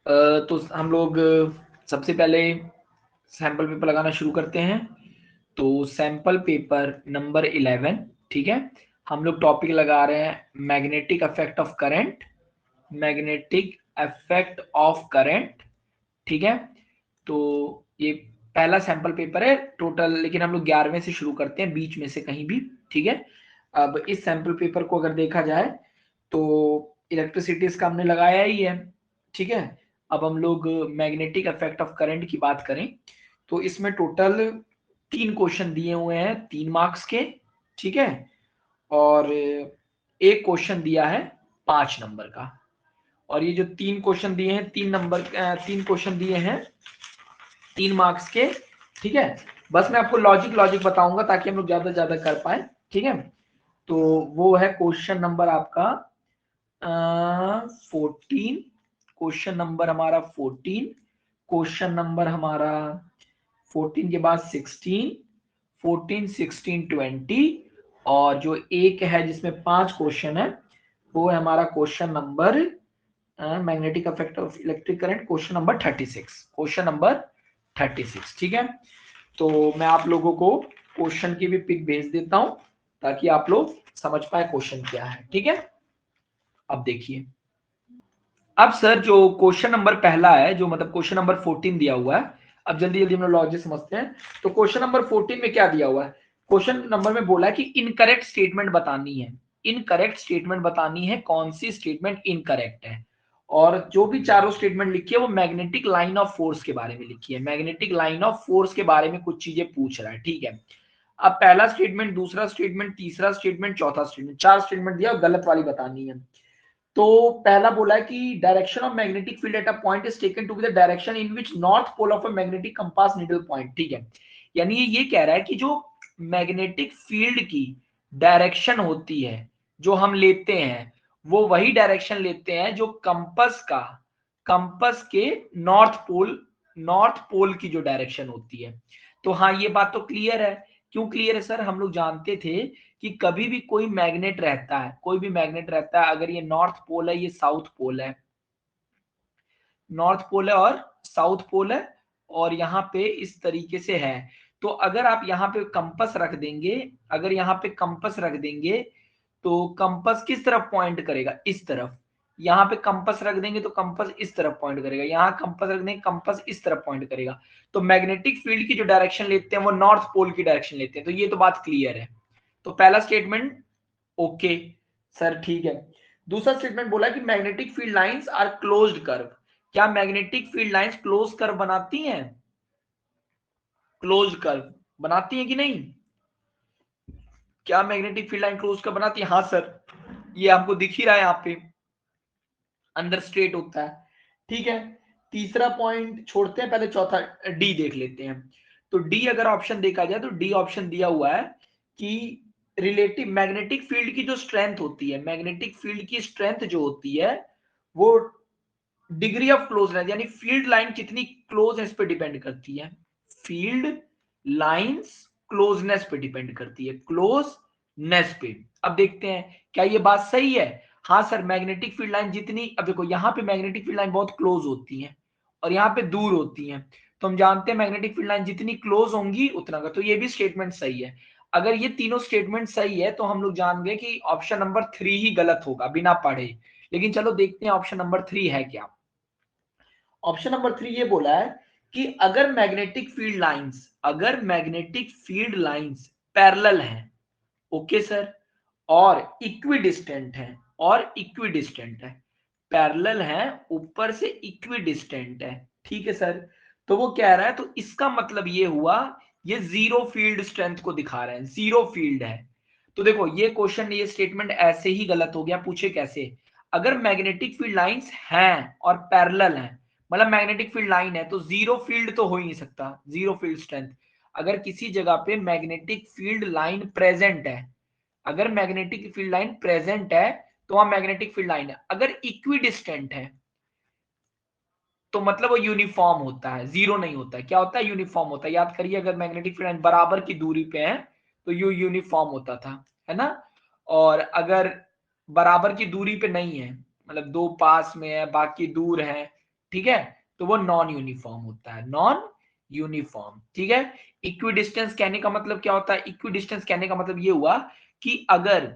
तो हम लोग सबसे पहले सैंपल पेपर लगाना शुरू करते हैं। तो सैंपल पेपर नंबर 11, ठीक है। हम लोग टॉपिक लगा रहे हैं magnetic effect of current, magnetic effect of current, ठीक है। तो ये पहला सैंपल पेपर है टोटल, लेकिन हम लोग 11वें से शुरू करते हैं, बीच में से कहीं भी, ठीक है। अब इस सैंपल पेपर को अगर देखा जाए तो इलेक्ट्रिसिटी इसका हमने लगाया ही है, ठीक है। अब हम लोग मैग्नेटिक इफेक्ट ऑफ करंट की बात करें तो इसमें टोटल 3 क्वेश्चन दिए हुए हैं 3 मार्क्स के, ठीक है। और एक क्वेश्चन दिया है 5 नंबर का। और ये जो 3 क्वेश्चन दिए हैं 3 क्वेश्चन दिए हैं 3 मार्क्स के, ठीक है। बस मैं आपको लॉजिक लॉजिक बताऊंगा ताकि हम लोग ज्यादा से ज्यादा कर पाए, ठीक है। तो वो है क्वेश्चन नंबर आपका 14, क्वेश्चन नंबर हमारा 14, क्वेश्चन नंबर हमारा 14 के बाद 16, 14, 16, 20, और जो एक है जिसमें 5 क्वेश्चन है वो है हमारा question number magnetic effect of electric current, question number 36, question number 36, ठीक है। तो मैं आप लोगों को क्वेश्चन की भी पिक भेज देता हूं ताकि आप लोग समझ पाए क्वेश्चन क्या है, ठीक है। अब देखिए, अब सर जो क्वेश्चन नंबर पहला है, जो मतलब क्वेश्चन नंबर 14 दिया हुआ है, अब जल्दी जल्दी हम लोग लॉजिक समझते हैं। तो क्वेश्चन नंबर 14 में क्या दिया हुआ है, क्वेश्चन नंबर में बोला है कि इनकरेक्ट स्टेटमेंट बतानी है। इनकरेक्ट स्टेटमेंट बतानी है, कौन सी स्टेटमेंट इनकरेक्ट है। और जो भी चारों स्टेटमेंट लिखी है वो मैग्नेटिक लाइन ऑफ फोर्स के बारे में लिखी है, मैग्नेटिक लाइन ऑफ फोर्स के बारे में कुछ चीजें पूछ रहा है, ठीक है। अब पहला स्टेटमेंट, दूसरा स्टेटमेंट, तीसरा स्टेटमेंट, चौथा स्टेटमेंट, 4 स्टेटमेंट दिया, गलत वाली बतानी है। तो पहला बोला है कि direction of magnetic field at a point is taken to be the direction in which north pole of a magnetic compass needle point, ठीक है। यानी ये कह रहा है कि जो मैग्नेटिक फील्ड की डायरेक्शन होती है जो हम लेते हैं, वो वही डायरेक्शन लेते हैं जो कंपस के नॉर्थ पोल की जो डायरेक्शन होती है। तो हाँ, ये बात तो क्लियर है। क्यों क्लियर है सर, हम लोग जानते थे कि कभी भी कोई मैग्नेट रहता है, कोई भी मैग्नेट रहता है, अगर ये नॉर्थ पोल है, ये साउथ पोल है, नॉर्थ पोल है और साउथ पोल है, और यहाँ पे इस तरीके से है। तो अगर आप यहाँ पे कंपस रख देंगे, अगर यहाँ पे कंपस रख देंगे तो कंपस किस तरफ पॉइंट करेगा, इस तरफ। यहाँ पे कंपस रख देंगे तो कंपस इस तरफ पॉइंट करेगा, यहाँ कंपस रख देंगे कंपस इस तरफ पॉइंट करेगा। तो मैग्नेटिक फील्ड की जो डायरेक्शन लेते हैं वो नॉर्थ पोल की डायरेक्शन लेते हैं। तो ये तो बात क्लियर है। तो पहला स्टेटमेंट ओके सर, ठीक है। दूसरा स्टेटमेंट बोला कि magnetic field lines are closed curve. क्या magnetic field lines close curve बनाती हैं, क्लोज्ड कर्व बनाती हैं कि नहीं? क्या magnetic field line close curve बनाती है? हाँ सर, ये आपको दिख ही रहा है यहाँ पे, अंदर स्ट्रेट होता है, ठीक है। तीसरा पॉइंट छोड़ते हैं, पहले चौथा डी देख लेते हैं। तो डी अगर ऑप्शन देखा जाए तो डी ऑप्शन दिया हुआ है कि रिलेटिव मैग्नेटिक फील्ड की जो स्ट्रेंथ होती है, मैग्नेटिक फील्ड की स्ट्रेंथ जो होती है वो डिग्री ऑफ क्लोजनेस, यानी फील्ड लाइन कितनी क्लोज है इस पे डिपेंड करती है। फील्ड लाइंस क्लोजनेस पे डिपेंड करती है, क्लोजनेस पे। अब देखते हैं क्या ये बात सही है। हाँ सर, मैग्नेटिक फील्ड लाइन जितनी, अब देखो यहाँ पे मैग्नेटिक फील्ड लाइन बहुत क्लोज होती है और यहाँ पे दूर होती है। तो हम जानते हैं मैग्नेटिक फील्ड लाइन जितनी क्लोज होंगी उतना का, तो ये भी स्टेटमेंट सही है। अगर ये तीनों स्टेटमेंट सही है तो हम लोग जान गए कि ऑप्शन नंबर 3 ही गलत होगा बिना पढ़े। लेकिन चलो देखते हैं ऑप्शन नंबर 3 है क्या। ऑप्शन नंबर 3 ये बोला है कि अगर मैग्नेटिक फील्ड लाइंस पैरेलल हैं, ओके सर, और इक्विडिस्टेंट है, पैरेलल है, ऊपर से इक्विडिस्टेंट है, ठीक है सर। तो वो कह रहा है, तो इसका मतलब ये हुआ ये जीरो फील्ड स्ट्रेंथ को दिखा रहे हैं, जीरो फील्ड है। तो देखो ये क्वेश्चन, ये स्टेटमेंट ऐसे ही गलत हो गया। पूछे कैसे? अगर मैग्नेटिक फील्ड लाइंस हैं और पैरेलल हैं, मतलब मैग्नेटिक फील्ड लाइन है, तो जीरो फील्ड तो हो ही नहीं सकता, जीरो फील्ड स्ट्रेंथ। अगर किसी जगह पे मैग्नेटिक फील्ड लाइन प्रेजेंट है, अगर मैग्नेटिक फील्ड लाइन प्रेजेंट है तो वहां मैग्नेटिक फील्ड लाइन है। अगर इक्विडिस्टेंट है तो मतलब वो यूनिफॉर्म होता है, जीरो नहीं होता है। क्या होता है? यूनिफॉर्म होता है। याद करिए, अगर मैग्नेटिक फील्ड लाइन बराबर की दूरी पे है तो यू यूनिफॉर्म होता था, है ना। और अगर बराबर की दूरी पे नहीं है, मतलब दो पास में है बाकी दूर है, ठीक है, तो वो नॉन यूनिफॉर्म होता है, नॉन यूनिफॉर्म। ठीक है, इक्वी डिस्टेंस कहने का मतलब क्या होता है? इक्वी डिस्टेंस कहने का मतलब ये हुआ कि अगर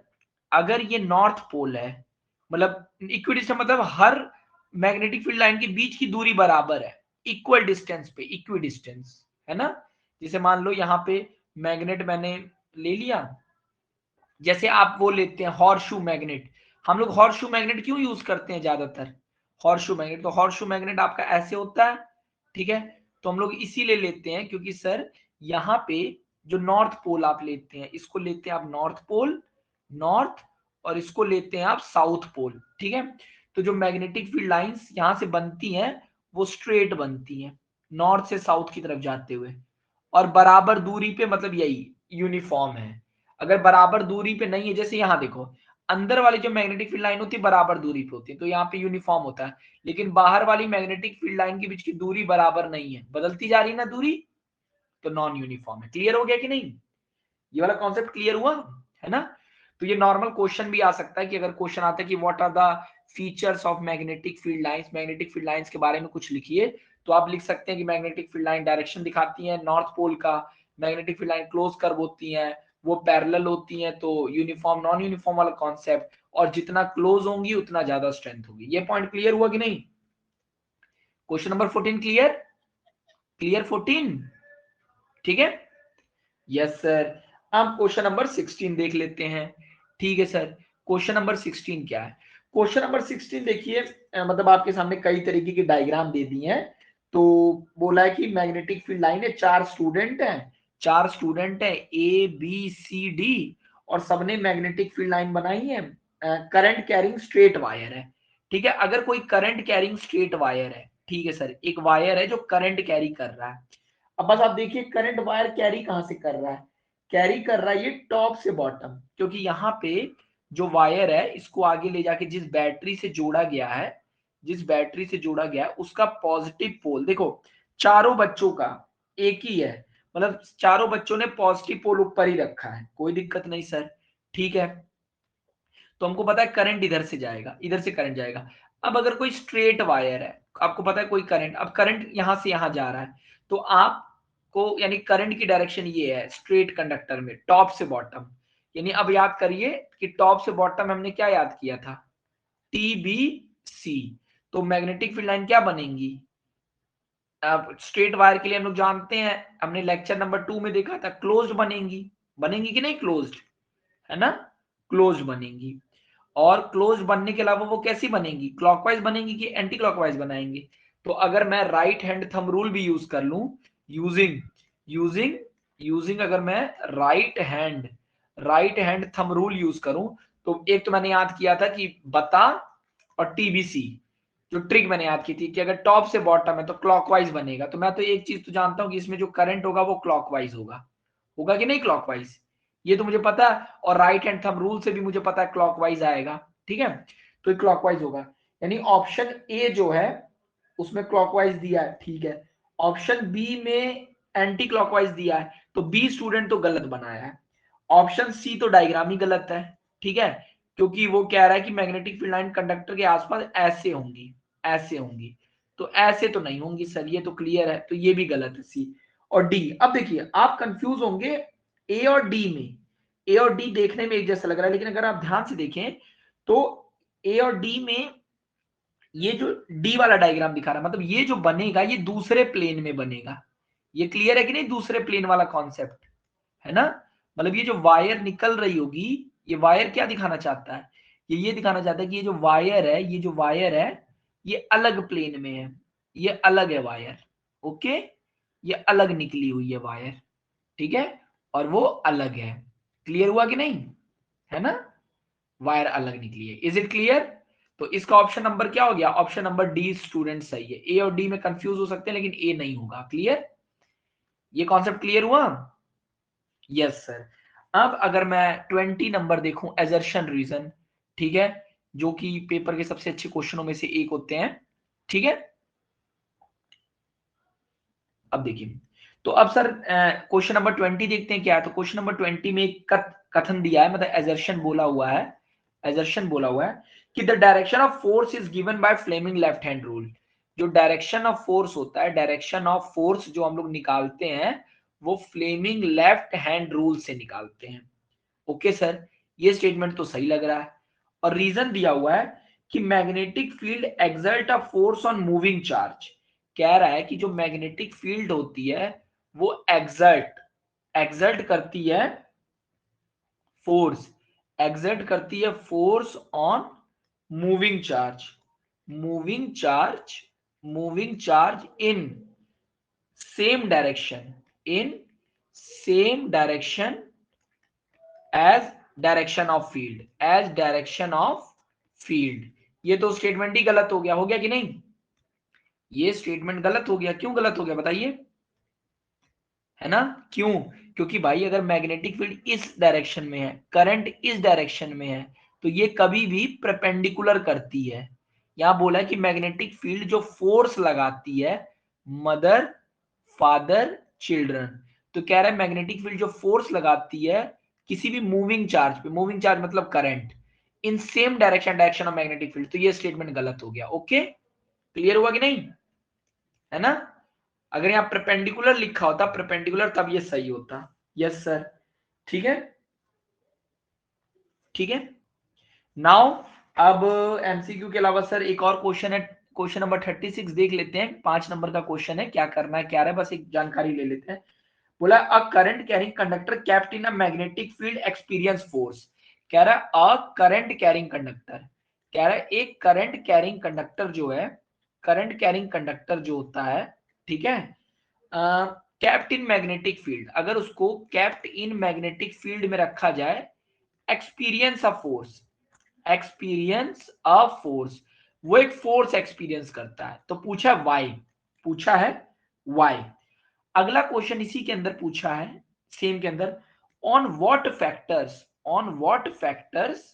अगर ये नॉर्थ पोल है, मतलब इक्वी डिस्टेंस मतलब हर मैग्नेटिक फील्ड लाइन के बीच की दूरी बराबर है, इक्वल डिस्टेंस पे, इक्वी डिस्टेंस, है ना। जैसे मान लो यहाँ पे मैग्नेट मैंने ले लिया, जैसे आप वो लेते हैं हॉर्सशू मैग्नेट, हम लोग हॉर्सशू मैग्नेट क्यों यूज करते हैं ज्यादातर? हॉर्सशू मैग्नेट, तो हॉर्सशू मैग्नेट आपका ऐसे होता है, ठीक है। तो हम लोग इसीलिए लेते हैं क्योंकि सर यहाँ पे जो नॉर्थ पोल आप लेते हैं, इसको लेते हैं आप नॉर्थ पोल, नॉर्थ, और इसको लेते हैं आप साउथ पोल, ठीक है। तो जो मैग्नेटिक फील्ड लाइंस यहाँ से बनती हैं वो स्ट्रेट बनती हैं नॉर्थ से साउथ की तरफ जाते हुए, और बराबर दूरी पे, मतलब यही यूनिफॉर्म है। अगर बराबर दूरी पे नहीं है, जैसे यहाँ देखो अंदर वाली जो मैग्नेटिक फील्ड लाइन होती है बराबर दूरी पे होती है, तो यहाँ पे यूनिफॉर्म होता है, लेकिन बाहर वाली मैग्नेटिक फील्ड लाइन के बीच की दूरी बराबर नहीं है, बदलती जा रही है ना दूरी, तो नॉन यूनिफॉर्म है। क्लियर हो गया कि नहीं? ये वाला कॉन्सेप्ट क्लियर हुआ, है ना। तो ये नॉर्मल क्वेश्चन भी आ सकता है कि अगर क्वेश्चन आता है कि what are the features of magnetic field lines, magnetic field lines के बारे में कुछ लिखिए, तो आप लिख सकते हैं कि मैग्नेटिक फील्ड लाइन डायरेक्शन दिखाती है नॉर्थ पोल का, magnetic field line close curve होती है, वो पैरेलल होती है, तो यूनिफॉर्म नॉन यूनिफॉर्म वाला कॉन्सेप्ट, और जितना क्लोज होंगी उतना ज्यादा स्ट्रेंथ होगी। ये पॉइंट क्लियर हुआ कि नहीं? Question number 14 clear? क्लियर 14? ठीक है, यस सर। अब क्वेश्चन नंबर 16 देख लेते हैं। ठीक है सर, क्वेश्चन नंबर 16 क्या है? क्वेश्चन नंबर 16 देखिए, मतलब आपके सामने कई तरीके की डायग्राम दे दी है। तो बोला है कि मैग्नेटिक फील्ड लाइन है, चार स्टूडेंट है ए बी सी डी, और सबने मैग्नेटिक फील्ड लाइन बनाई है, करंट कैरिंग स्ट्रेट वायर है। ठीक है, अगर कोई करंट कैरिंग स्ट्रेट वायर है, ठीक है सर, एक वायर है जो करंट कैरी कर रहा है। अब बस आप देखिए करंट वायर कैरी कहां से कर रहा है? कैरी कर रहा है ये टॉप से बॉटम, क्योंकि यहाँ पे जो वायर है इसको आगे ले जाके जिस बैटरी से जोड़ा गया है, जिस बैटरी से जोड़ा गया है उसका पॉजिटिव पोल देखो, चारों बच्चों का एक ही है, मतलब चारों बच्चों ने पॉजिटिव पोल ऊपर ही रखा है, कोई दिक्कत नहीं सर। ठीक है, तो हमको पता है करंट इधर से जाएगा, इधर से करंट जाएगा। अब अगर कोई स्ट्रेट वायर है, आपको पता है कोई करंट, अब करंट यहां से यहां जा रहा है, तो आपको यानी करंट की डायरेक्शन ये है स्ट्रेट कंडक्टर में, टॉप से बॉटम। यानी अब याद करिए कि टॉप से बॉटम हमने क्या याद किया था? T B C. तो मैग्नेटिक फील्ड लाइन क्या बनेंगी? अब स्ट्रेट वायर के लिए हम लोग जानते हैं, हमने लेक्चर नंबर 2 में देखा था, क्लोज्ड बनेंगी। बनेंगी कि नहीं क्लोज्ड? है ना, क्लोज्ड बनेंगी। और क्लोज बनने के अलावा वो कैसी बनेंगी? क्लॉकवाइज बनेंगी कि एंटी क्लॉकवाइज बनाएंगे? तो अगर मैं राइट हैंड थंब रूल भी यूज कर लूं, यूजिंग यूजिंग यूजिंग अगर मैं right hand thumb rule use करूं, तो एक तो मैंने याद किया था कि बता और टीबीसी, जो ट्रिक मैंने याद की थी कि अगर टॉप से बॉटम है तो क्लॉकवाइज बनेगा, तो मैं तो एक चीज तो जानता हूं कि इसमें जो करंट होगा वो क्लॉकवाइज होगा, होगा कि नहीं क्लॉकवाइज? ये तो मुझे पता है, और राइट हैंड थंब रूल से भी मुझे पता है क्लॉकवाइज आएगा। ठीक है, तो ये क्लॉकवाइज होगा, यानी ऑप्शन ए जो है उसमें क्लॉकवाइज दिया है, ठीक है। ऑप्शन बी में एंटी क्लॉकवाइज दिया है, तो बी स्टूडेंट तो गलत बनाया है। ऑप्शन सी तो डायग्राम ही गलत है, ठीक है, क्योंकि वो कह रहा है कि मैग्नेटिक फील्ड लाइन कंडक्टर के आसपास ऐसे होंगी, ऐसे होंगी, तो ऐसे तो नहीं होंगी सर, ये तो क्लियर है, तो ये भी गलत है सी। और डी, अब देखिए आप कंफ्यूज होंगे ए और डी में, ए और डी देखने में एक जैसा लग रहा है, लेकिन अगर आप ध्यान से देखें तो ए और डी में ये जो डी वाला डायग्राम दिखा रहा है, मतलब ये जो बनेगा ये दूसरे प्लेन में बनेगा। ये क्लियर है कि नहीं? दूसरे प्लेन वाला कॉन्सेप्ट, है ना। मतलब ये जो वायर निकल रही होगी, ये वायर क्या दिखाना चाहता है? ये दिखाना चाहता है कि ये जो वायर है, ये जो वायर है ये अलग प्लेन में है, ये अलग है वायर, ओके, ये अलग निकली हुई है वायर, ठीक है, और वो अलग है। क्लियर हुआ कि नहीं? है ना, वायर अलग निकली है। Is it clear? तो इसका ऑप्शन नंबर क्या हो गया? ऑप्शन नंबर डी स्टूडेंट सही है। ए और डी में कंफ्यूज हो सकते हैं लेकिन ए नहीं होगा। क्लियर? ये कॉन्सेप्ट क्लियर हुआ? Yes sir. अब अगर मैं 20 नंबर देखूं, एजर्शन रीजन, ठीक है, जो कि पेपर के सबसे अच्छे क्वेश्चनों में से एक होते हैं, ठीक है। अब देखिए, तो अब सर क्वेश्चन नंबर 20 देखते हैं क्या है। तो क्वेश्चन नंबर 20 में एक कथन दिया है, मतलब एजर्शन बोला हुआ है, एजर्शन बोला हुआ है कि the direction of force is given by Fleming left hand rule. जो डायरेक्शन ऑफ फोर्स होता है, डायरेक्शन ऑफ फोर्स जो हम लोग निकालते हैं वो फ्लेमिंग लेफ्ट हैंड रूल से निकालते हैं। ओके सर, ये स्टेटमेंट तो सही लग रहा है। और रीजन दिया हुआ है कि magnetic field exert a force on moving charge. कह रहा है कि जो मैग्नेटिक फील्ड होती है वो एक्सर्ट करती है फोर्स, एक्सर्ट करती है force on moving charge, moving charge, moving charge in same direction, in same direction as direction of field, as direction of field. ये तो स्टेटमेंट ही गलत हो गया कि नहीं? ये स्टेटमेंट गलत हो गया। क्यों गलत हो गया बताइए? है ना? क्यों? क्योंकि भाई अगर मैग्नेटिक फील्ड इस डायरेक्शन में है, करंट इस डायरेक्शन में है, तो ये कभी भी परपेंडिकुलर करती है। यहां बोला है कि मैग्नेटिक फील्ड जो फोर्स लगाती है मदर फादर चिल्ड्रन, तो कह रहा है मैग्नेटिक फील्ड जो फोर्स लगाती है किसी भी मूविंग चार्ज पे, मूविंग चार्ज मतलब current, in same direction, direction of magnetic field, तो ये स्टेटमेंट गलत हो गया। ओके, क्लियर हुआ कि नहीं? है ना? अगर यहाँ परपेंडिकुलर लिखा होता, परपेंडिकुलर, तब ये सही होता। यस सर, ठीक है, ठीक है। नाउ अब एमसीक्यू के अलावा सर एक और क्वेश्चन है, क्वेश्चन नंबर 36 देख लेते हैं। 5 नंबर का क्वेश्चन है, क्या करना है क्या रहा है, बस एक जानकारी ले लेते हैं। बोला a current carrying conductor kept in a magnetic field experience force. कह रहा है अ करंट कैरिंग कंडक्टर, कह रहा है एक करंट कैरिंग कंडक्टर जो है, करंट कैरिंग कंडक्टर जो होता है, ठीक है, कैप्ट इन मैग्नेटिक फील्ड, अगर उसको कैप्ट इन मैग्नेटिक फील्ड में रखा जाए, experience of force, experience of force, वो एक फोर्स एक्सपीरियंस करता है, तो पूछा वाई, पूछा है वाई। अगला क्वेश्चन इसी के अंदर पूछा है, सेम के अंदर, on what factors, on what factors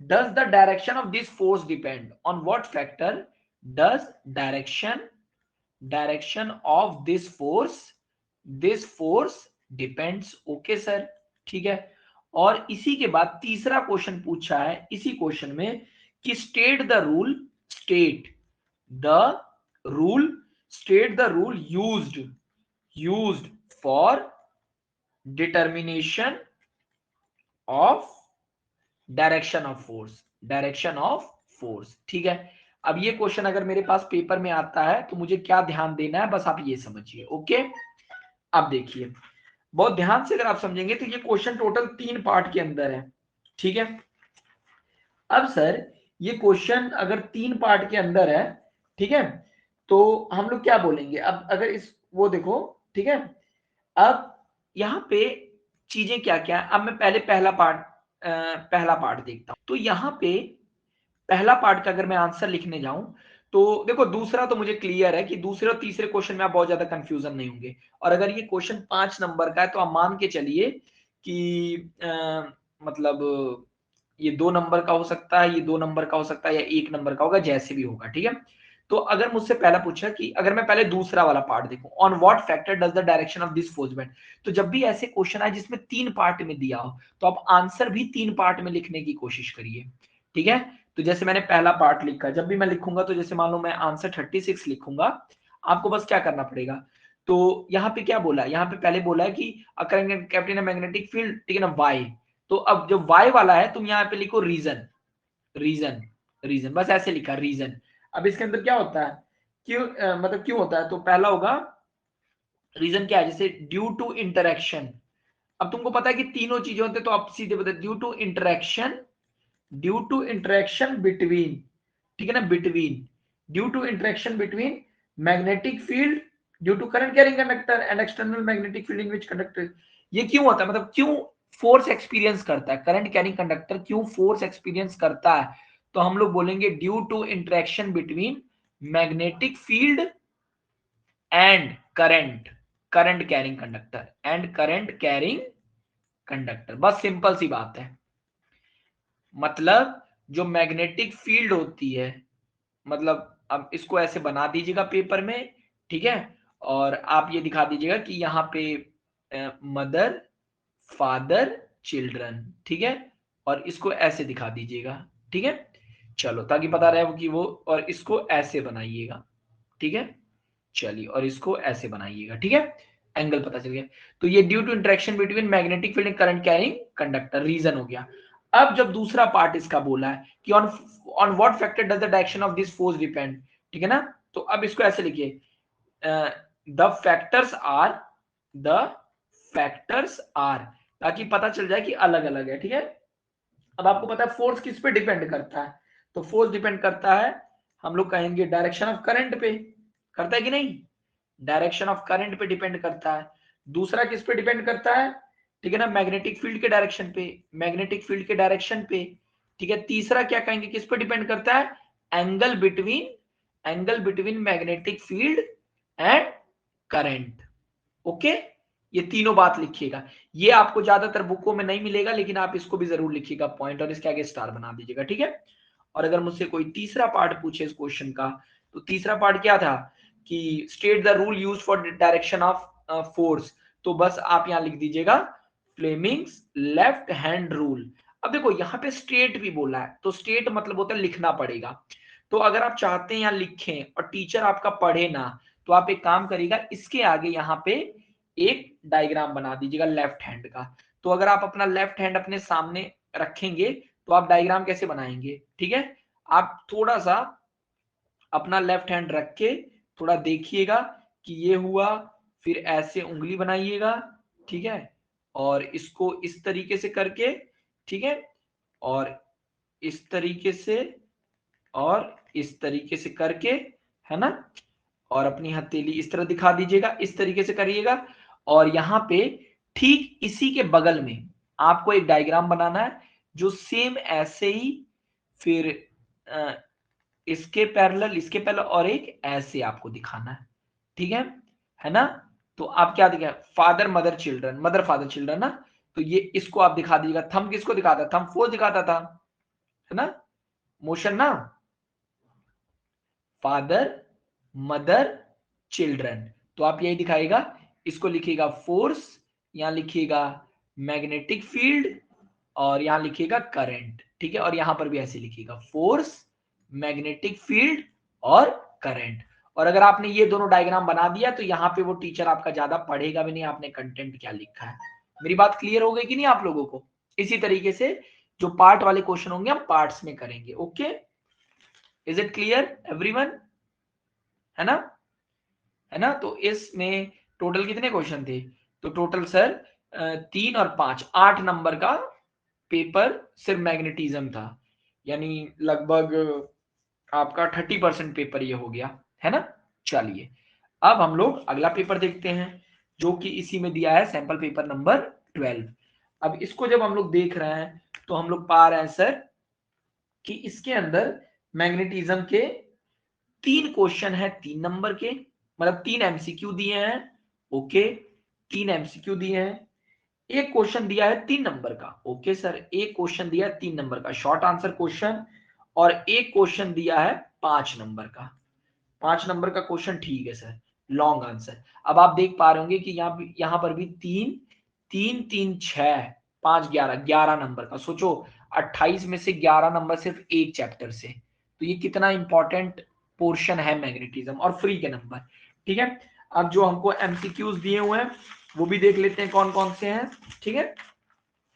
does the direction of this force depend, on what factor does direction of this force depends। Okay sir, ठीक है। और इसी के बाद तीसरा क्वेश्चन पूछा है इसी क्वेश्चन में कि state the rule, state the rule, state the rule used for determination of direction of force, direction of force, ठीक है। अब ये क्वेश्चन अगर मेरे पास पेपर में आता है तो मुझे क्या ध्यान देना है, बस आप ये समझिए। ओके, अब देखिए बहुत ध्यान से अगर आप समझेंगे तो ये क्वेश्चन टोटल 3 पार्ट के अंदर है, ठीक है। अब सर ये क्वेश्चन अगर 3 पार्ट के अंदर है, ठीक है, तो हम लोग क्या बोलेंगे? अब अगर इस वो देखो, ठीक है, अब यहाँ पे चीजें क्या क्या है, अब मैं पहले पहला पार्ट देखता हूं। तो यहाँ पे पहला पार्ट का अगर मैं आंसर लिखने जाऊं तो देखो, दूसरा तो मुझे क्लियर है कि दूसरे और तीसरे क्वेश्चन में आप बहुत ज्यादा कंफ्यूजन नहीं होंगे। और अगर ये क्वेश्चन 5 नंबर का है तो आप मान के चलिए कि मतलब ये 2 नंबर का हो सकता है, ये 2 नंबर का हो सकता है, या 1 नंबर का होगा, जैसे भी होगा, ठीक है। तो अगर मुझसे पहला पूछा कि अगर मैं पहले दूसरा वाला पार्ट देखूं, on what factor does the direction of this force bend, तो जब भी ऐसे क्वेश्चन आए जिसमें 3 पार्ट में दिया हो तो आप आंसर भी 3 पार्ट में लिखने की कोशिश करिए, ठीक है। तो जैसे मैंने पहला पार्ट लिखा, जब भी मैं लिखूंगा तो जैसे मान लो मैं आंसर 36 लिखूंगा, आपको बस क्या करना पड़ेगा, तो यहाँ पे क्या बोला, यहाँ पे पहले बोला है कि कैप्टन मैग्नेटिक फील्ड, ठीक है ना, वाई। तो अब जो वाई वाला है तुम यहाँ पे लिखो रीजन, रीजन, रीजन, बस ऐसे लिखा रीजन। अब इसके अंदर क्या होता है, क्यों मतलब क्यों होता है, तो पहला होगा रीजन क्या है, जैसे ड्यू टू इंटरेक्शन। अब तुमको पता है कि तीनों चीजें होते हैं तो आप सीधे बता, due to interaction, due to interaction between, ठीक है ना, between, due to interaction between magnetic field due to current carrying conductor and external magnetic field in which conductor. ये क्यों होता है, मतलब क्यों फोर्स एक्सपीरियंस करता है करंट कैरिंग कंडक्टर, क्यों फोर्स एक्सपीरियंस करता है, तो हम लोग बोलेंगे due to interaction between magnetic field and current, current carrying conductor and current carrying conductor, बस सिंपल सी बात है। मतलब जो मैग्नेटिक फील्ड होती है, मतलब अब इसको ऐसे बना दीजिएगा पेपर में, ठीक है, और आप ये दिखा दीजिएगा कि यहाँ पे मदर फादर चिल्ड्रन, ठीक है, और इसको ऐसे दिखा दीजिएगा, ठीक है। चलो ताकि पता रहे कि वो, और इसको ऐसे बनाइएगा, ठीक है, चलिए, और इसको ऐसे बनाइएगा, ठीक है, एंगल पता चल गया। तो ये due to interaction between magnetic field and current carrying conductor, reason हो गया। अब जब दूसरा पार्ट इसका बोला है कि on what factor does the direction of this force depend, ठीक है ना, तो अब इसको ऐसे लिखिए, the factors are, the factors are, ताकि पता चल जाए कि अलग अलग है, ठीक है। अब आपको पता है फोर्स किस पे डिपेंड करता है, तो फोर्स डिपेंड करता है, हम लोग कहेंगे डायरेक्शन ऑफ करंट पे, करता है कि नहीं, डायरेक्शन ऑफ करंट पे डिपेंड करता है। दूसरा किस पे डिपेंड करता है, ठीक है ना, मैग्नेटिक फील्ड के डायरेक्शन पे, मैग्नेटिक फील्ड के डायरेक्शन पे, ठीक है। तीसरा क्या कहेंगे, किस पे डिपेंड करता है, angle between, angle between magnetic field and current, okay. ये तीनों बात लिखिएगा, ये आपको ज्यादातर बुकों में नहीं मिलेगा, लेकिन आप इसको भी जरूर लिखिएगा पॉइंट, और इसके आगे स्टार बना दीजिएगा, ठीक है। और अगर मुझसे कोई तीसरा पार्ट पूछे इस क्वेश्चन का, तो तीसरा पार्ट क्या था कि state the rule used for direction of force, तो बस आप यहां लिख दीजिएगा फ्लेमिंग्स लेफ्ट हैंड रूल। अब देखो यहाँ पे स्टेट भी बोला है, तो स्टेट मतलब होता है लिखना पड़ेगा, तो अगर आप चाहते हैं यहाँ लिखें और टीचर आपका पढ़े ना, तो आप एक काम करिएगा, इसके आगे यहाँ पे एक डायग्राम बना दीजिएगा लेफ्ट हैंड का। तो अगर आप अपना लेफ्ट हैंड अपने सामने रखेंगे, तो आप डायग्राम कैसे बनाएंगे, ठीक है, आप थोड़ा सा अपना लेफ्ट हैंड रख के थोड़ा देखिएगा कि ये हुआ, फिर ऐसे उंगली बनाइएगा, ठीक है, और इसको इस तरीके से करके, ठीक है, और इस तरीके से, और इस तरीके से करके, है ना, और अपनी हथेली इस तरह दिखा दीजिएगा, इस तरीके से करिएगा, और यहाँ पे ठीक इसी के बगल में आपको एक डायग्राम बनाना है, जो सेम ऐसे ही, फिर इसके पैरेलल और एक ऐसे आपको दिखाना है, ठीक है ना। तो आप क्या दिखा, father mother children, mother father children ना, तो ये इसको आप दिखा दीजिएगा। थंब किसको दिखाता, थंब फोर्स दिखाता था, है ना, मोशन ना, फादर मदर चिल्ड्रन, तो आप यही दिखाएगा, इसको लिखिएगा फोर्स, यहां लिखिएगा मैग्नेटिक फील्ड, और यहां लिखिएगा करंट, ठीक है, और यहां पर भी ऐसे लिखिएगा फोर्स, मैग्नेटिक फील्ड और करंट। और अगर आपने ये दोनों डायग्राम बना दिया, तो यहाँ पे वो टीचर आपका ज्यादा पढ़ेगा भी नहीं, आपने कंटेंट क्या लिखा है। मेरी बात क्लियर हो गई कि नहीं आप लोगों को। इसी तरीके से जो पार्ट वाले क्वेश्चन होंगे हम पार्ट्स में करेंगे, okay, is it clear everyone, है ना, है ना। तो इसमें टोटल कितने क्वेश्चन थे, तो टोटल सर 3 और 5, 8 नंबर का पेपर सिर्फ मैग्नेटिज्म था, यानी लगभग आपका 30% पेपर ये हो गया, है ना। चलिए अब हम लोग अगला पेपर देखते हैं, जो कि इसी में दिया है, सैंपल पेपर नंबर 12। अब इसको जब हम लोग देख रहे हैं, तो हम लोग पा रहे हैं सर कि इसके अंदर मैग्नेटिज्म के 3 क्वेश्चन है 3 नंबर के, मतलब 3 एमसीक्यू दिए हैं, ओके, 3 एमसीक्यू दिए हैं, एक क्वेश्चन दिया है 3 नंबर का, ओके सर, एक क्वेश्चन दिया है 3 नंबर का शॉर्ट आंसर क्वेश्चन, और एक क्वेश्चन दिया है 5 नंबर का, 5 नंबर का क्वेश्चन, ठीक है सर, लॉन्ग आंसर। अब आप देख पा रहे होंगे कि यहाँ पर भी 3 3 3 6 5 11, 11 नंबर का, सोचो 28 में से 11 नंबर सिर्फ एक चैप्टर से, तो ये कितना इंपॉर्टेंट पोर्शन है मैग्नेटिज्म, और फ्री के नंबर, ठीक है। अब जो हमको एमसीक्यूज दिए हुए हैं वो भी देख लेते हैं कौन कौन से हैं, ठीक है।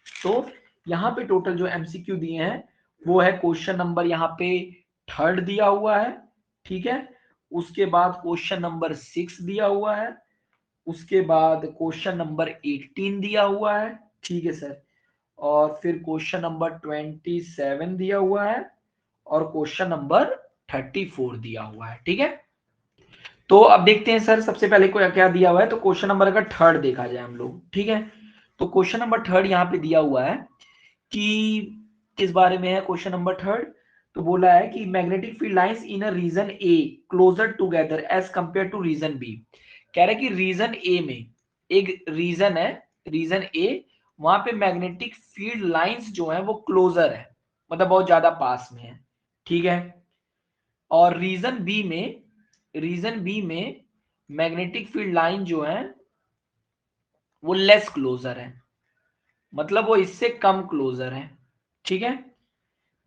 तो यहाँ पे टोटल जो एमसीक्यू दिए हैं वो है क्वेश्चन नंबर यहाँ पे 3 दिया हुआ है, ठीक है, उसके बाद क्वेश्चन नंबर 6 दिया हुआ है, उसके बाद क्वेश्चन नंबर 18 दिया हुआ है, ठीक है सर, और फिर क्वेश्चन नंबर 27 दिया हुआ है, और क्वेश्चन नंबर 34 दिया हुआ है, ठीक है। तो अब देखते हैं सर, सबसे पहले को क्या दिया हुआ है, तो क्वेश्चन नंबर अगर 3 देखा जाए हम लोग, ठीक है, तो क्वेश्चन नंबर 3 यहाँ पे दिया हुआ है कि किस बारे में है क्वेश्चन नंबर 3, तो बोला है कि magnetic field lines in a region A closer together as compare to region B, कह रहा है कि रीजन ए में, एक रीजन है, रीजन ए, वहां पे मैग्नेटिक फील्ड लाइंस जो है वो क्लोजर है, मतलब बहुत ज्यादा पास में है, ठीक है, और रीजन बी में मैग्नेटिक फील्ड लाइन जो है वो लेस क्लोजर है, मतलब वो इससे कम क्लोजर है, ठीक है।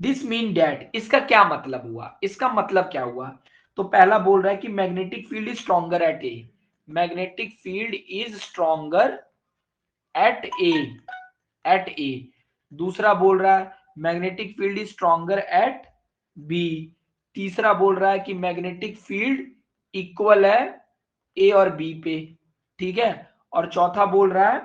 दिस मीन डैट, इसका क्या मतलब हुआ, इसका मतलब क्या हुआ? तो पहला बोल रहा है कि magnetic field is stronger at A, magnetic field is stronger at A, at A. दूसरा बोल रहा है magnetic field is stronger at B. तीसरा बोल रहा है कि मैग्नेटिक फील्ड इक्वल है ए और बी पे, ठीक है। और चौथा बोल रहा है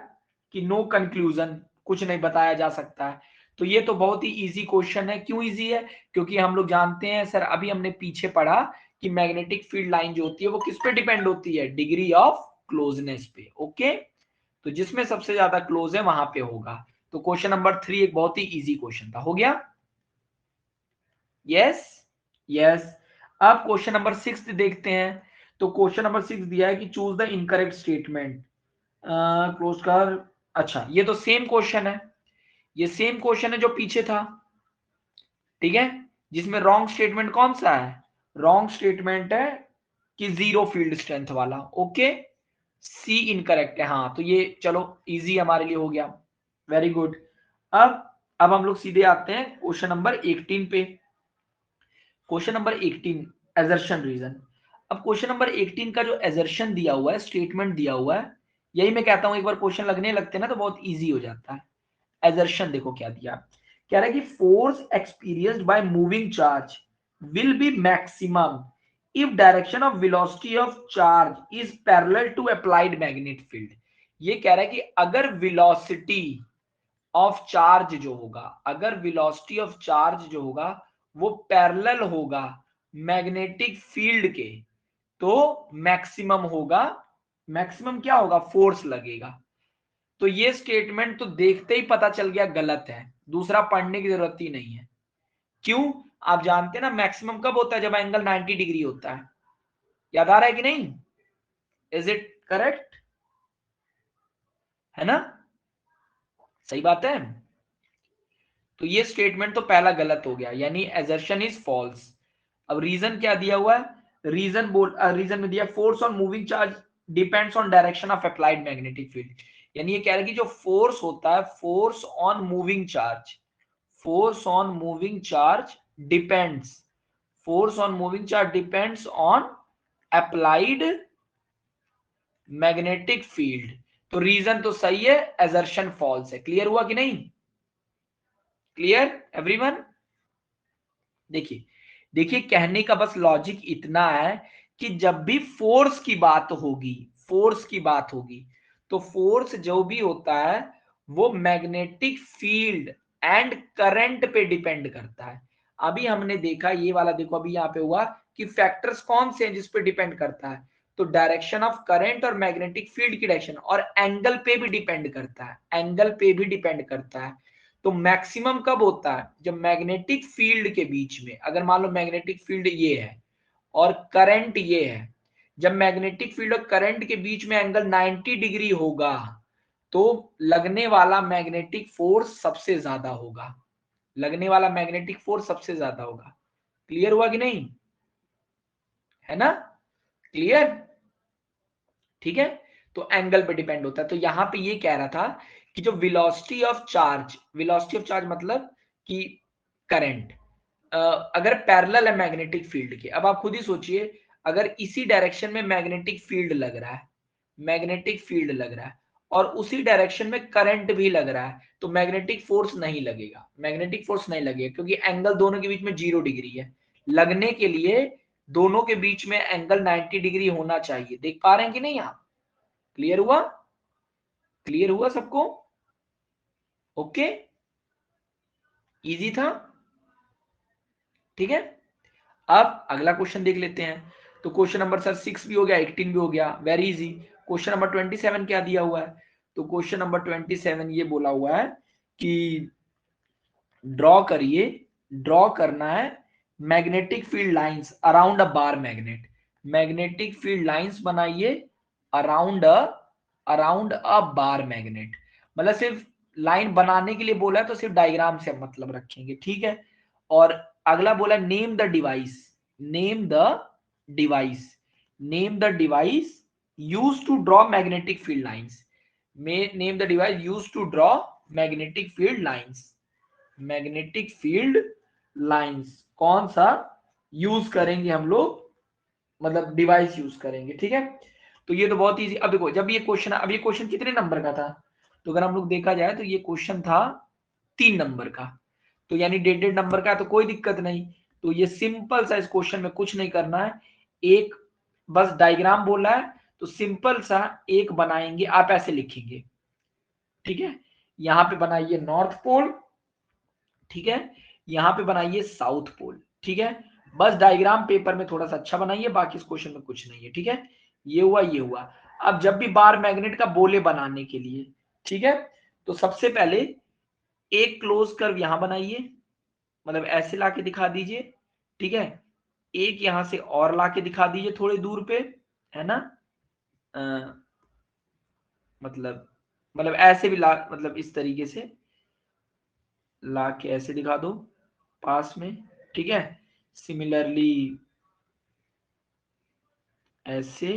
कि नो कंक्लूजन, कुछ नहीं बताया जा सकता है। तो ये तो बहुत ही इजी क्वेश्चन है। क्यों इजी है? क्योंकि हम लोग जानते हैं सर, अभी हमने पीछे पढ़ा कि मैग्नेटिक फील्ड लाइन जो होती है वो किस पे डिपेंड होती है? डिग्री ऑफ क्लोजनेस पे। ओके, तो जिसमें सबसे ज्यादा क्लोज है वहां पे होगा। तो क्वेश्चन नंबर 3 एक बहुत ही इजी क्वेश्चन था। हो गया? Yes, yes. अब क्वेश्चन नंबर 6 देखते हैं। तो क्वेश्चन नंबर 6 दिया है कि choose the incorrect statement. Close कर। अच्छा, ये तो सेम क्वेश्चन है, ये सेम क्वेश्चन है जो पीछे था, ठीक है। जिसमें रॉन्ग स्टेटमेंट कौन सा है? रॉन्ग स्टेटमेंट है कि जीरो फील्ड स्ट्रेंथ वाला। ओके, सी इनकरेक्ट है। हाँ, तो ये चलो इजी हमारे लिए हो गया। Very good. अब हम लोग सीधे आते हैं क्वेश्चन नंबर 18 पे। Question number 18, assertion reason. अब क्वेश्चन नंबर 18 का जो एजर्शन दिया हुआ है, स्टेटमेंट दिया हुआ है, यही मैं कहता हूं एक बार क्वेश्चन लगने लगते हैं ना तो बहुत इजी हो जाता है। एजर्शन देखो क्या दिया, कह रहा है कि force experienced by moving charge will be maximum if direction of velocity of charge is parallel to applied magnetic field. ये कह रहा है कि अगर वेलोसिटी ऑफ चार्ज जो होगा, अगर वेलोसिटी ऑफ चार्ज जो होगा वो पैरेलल होगा मैग्नेटिक फील्ड के, तो मैक्सिमम होगा, मैक्सिमम क्या होगा? फोर्स लगेगा। तो ये स्टेटमेंट तो देखते ही पता चल गया गलत है, दूसरा पढ़ने की जरूरत ही नहीं है। क्यों? आप जानते हैं ना मैक्सिमम कब होता है? जब एंगल 90 डिग्री होता है। याद आ रहा है कि नहीं? Is it correct? है ना? सही बात है। तो ये स्टेटमेंट तो पहला गलत हो गया, यानी एजर्शन इज फॉल्स। अब रीजन क्या दिया हुआ है? रीजन में दिया force on moving charge depends on direction of applied magnetic field. यानी ये कह रहे हैं कि जो फोर्स होता है, force on moving charge, force on moving charge depends, force on moving charge depends on applied magnetic field. तो रीजन तो सही है, एजर्शन फॉल्स है। क्लियर हुआ कि नहीं? Clear everyone? देखिए, देखिए कहने का बस लॉजिक इतना है कि जब भी फोर्स की बात होगी, फोर्स की बात होगी, तो फोर्स जो भी होता है वो मैग्नेटिक फील्ड एंड करंट पे डिपेंड करता है। अभी हमने देखा ये वाला, देखो अभी यहां पे हुआ कि फैक्टर्स कौन से हैं जिस पे डिपेंड करता है? तो डायरेक्शन ऑफ करंट और मैग्नेटिक फील्ड की डायरेक्शन, और एंगल पे भी डिपेंड करता है, एंगल पे भी डिपेंड करता है। तो मैक्सिमम कब होता है? जब मैग्नेटिक फील्ड के बीच में, अगर मान लो मैग्नेटिक फील्ड ये है और करंट ये है, जब मैग्नेटिक फील्ड और करंट के बीच में एंगल 90 डिग्री होगा तो लगने वाला मैग्नेटिक फोर्स सबसे ज्यादा होगा, लगने वाला मैग्नेटिक फोर्स सबसे ज्यादा होगा। क्लियर हुआ कि नहीं? है ना? क्लियर? ठीक है, तो एंगल पे डिपेंड होता है। तो यहां पे ये कह रहा था कि जो velocity of charge, velocity of charge मतलब कि करंट, अगर पैरेलल है मैग्नेटिक फील्ड के, अब आप खुद ही सोचिए, अगर इसी डायरेक्शन में मैग्नेटिक फील्ड लग रहा है, मैग्नेटिक फील्ड लग रहा है और उसी डायरेक्शन में करंट भी लग रहा है, तो मैग्नेटिक फोर्स नहीं लगेगा, मैग्नेटिक फोर्स नहीं लगेगा, क्योंकि एंगल दोनों के बीच में 0 डिग्री है। लगने के लिए दोनों के बीच में एंगल 90 डिग्री होना चाहिए। देख पा रहे हैं कि नहीं आप? क्लियर हुआ? क्लियर हुआ सबको? ओके, इजी था, ठीक है। अब अगला क्वेश्चन देख लेते हैं। तो क्वेश्चन नंबर सर 6 भी हो गया, 18 भी हो गया, वेरी इजी। क्वेश्चन नंबर 27 क्या दिया हुआ है? तो क्वेश्चन नंबर 27 ये बोला हुआ है कि ड्रॉ करिए, ड्रॉ करना है magnetic field lines around a bar magnet, magnetic field lines बनाइए अराउंड अ बार मैग्नेट। मतलब सिर्फ लाइन बनाने के लिए बोला है तो सिर्फ डायग्राम से मतलब रखेंगे, ठीक है। और अगला बोला name the device, name the device, name the device use to draw magnetic field lines, name the device use to draw magnetic field lines, magnetic field lines कौन सा यूज करेंगे हम लोग, मतलब डिवाइस यूज करेंगे, ठीक है। तो ये तो बहुत इजी। अब देखो जब ये क्वेश्चन, अब ये क्वेश्चन कितने नंबर का था, तो अगर हम लोग देखा जाए तो ये क्वेश्चन था 3 नंबर का, तो यानी 1.5 नंबर का, तो कोई दिक्कत नहीं। तो ये सिंपल सा, इस क्वेश्चन में कुछ नहीं करना है, एक बस डायग्राम बोला है तो सिंपल सा एक बनाएंगे, आप ऐसे लिखेंगे, ठीक है। यहां पे बनाइए नॉर्थ पोल, ठीक है, यहां पे बनाइए साउथ पोल, ठीक है। बस डायग्राम पेपर में थोड़ा सा अच्छा बनाइए, बाकी इस क्वेश्चन में कुछ नहीं है, ठीक है। ये हुआ, ये हुआ। अब जब भी बार मैग्नेट का बोले बनाने के लिए, ठीक है, तो सबसे पहले एक क्लोज कर्व यहां बनाइए, मतलब ऐसे लाके दिखा दीजिए, ठीक है। एक यहां से और लाके दिखा दीजिए थोड़े दूर पे, है ना, अ, मतलब ऐसे भी ला, मतलब इस तरीके से ला के ऐसे दिखा दो पास में, ठीक है। सिमिलरली ऐसे,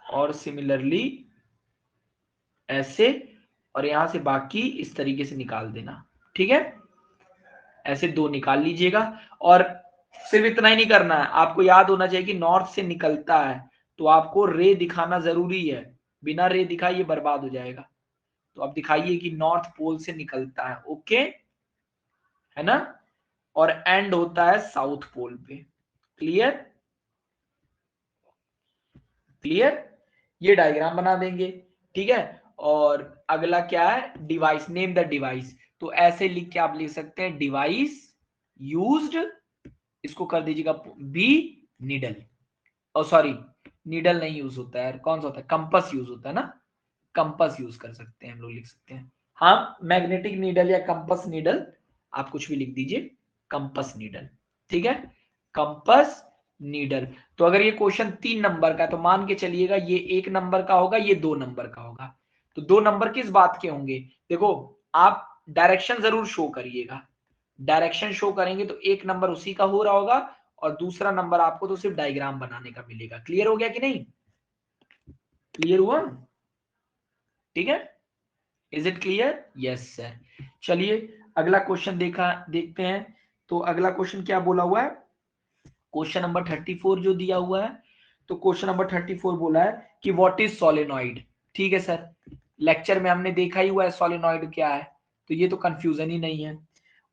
और सिमिलरली ऐसे, और यहां से बाकी इस तरीके से निकाल देना, ठीक है। ऐसे 2 निकाल लीजिएगा। और सिर्फ इतना ही नहीं करना है, आपको याद होना चाहिए कि नॉर्थ से निकलता है तो आपको रे दिखाना जरूरी है, बिना रे दिखाए ये बर्बाद हो जाएगा। तो आप दिखाइए कि नॉर्थ पोल से निकलता है, ओके, है ना, और एंड होता है साउथ पोल पे। क्लियर, क्लियर, ये डायग्राम बना देंगे, ठीक है। और अगला क्या है, डिवाइस, नेम द डिवाइस। तो ऐसे लिख के आप लिख सकते हैं डिवाइस यूज्ड, इसको कर दीजिएगा बी, नीडल, और सॉरी नीडल नहीं यूज होता है, कौन सा होता है, कंपस यूज होता है ना, कंपस यूज कर सकते हैं हम लोग, लिख सकते हैं। हाँ, मैग्नेटिक नीडल या कंपस नीडल, आप कुछ भी लिख दीजिए, कंपस नीडल, ठीक है, कंपस नीडल। तो अगर ये क्वेश्चन 3 नंबर का है तो मान के चलिएगा ये 1 नंबर का होगा, ये 2 नंबर का होगा। तो 2 नंबर किस बात के होंगे, देखो आप डायरेक्शन जरूर शो करिएगा, डायरेक्शन शो करेंगे तो 1 नंबर उसी का हो रहा होगा, और दूसरा नंबर आपको तो सिर्फ डायग्राम बनाने का मिलेगा। क्लियर हो गया कि नहीं, क्लियर हुआ, ठीक है, is it clear, yes sir. चलिए अगला क्वेश्चन देखते हैं। तो अगला क्वेश्चन क्या बोला हुआ है, क्वेश्चन नंबर 34 जो दिया हुआ है, तो क्वेश्चन नंबर 34 बोला है कि व्हाट इज सोलेनॉइड। ठीक है सर, लेक्चर में हमने देखा ही हुआ है सोलेनॉइड क्या है, तो ये तो कंफ्यूजन ही नहीं है।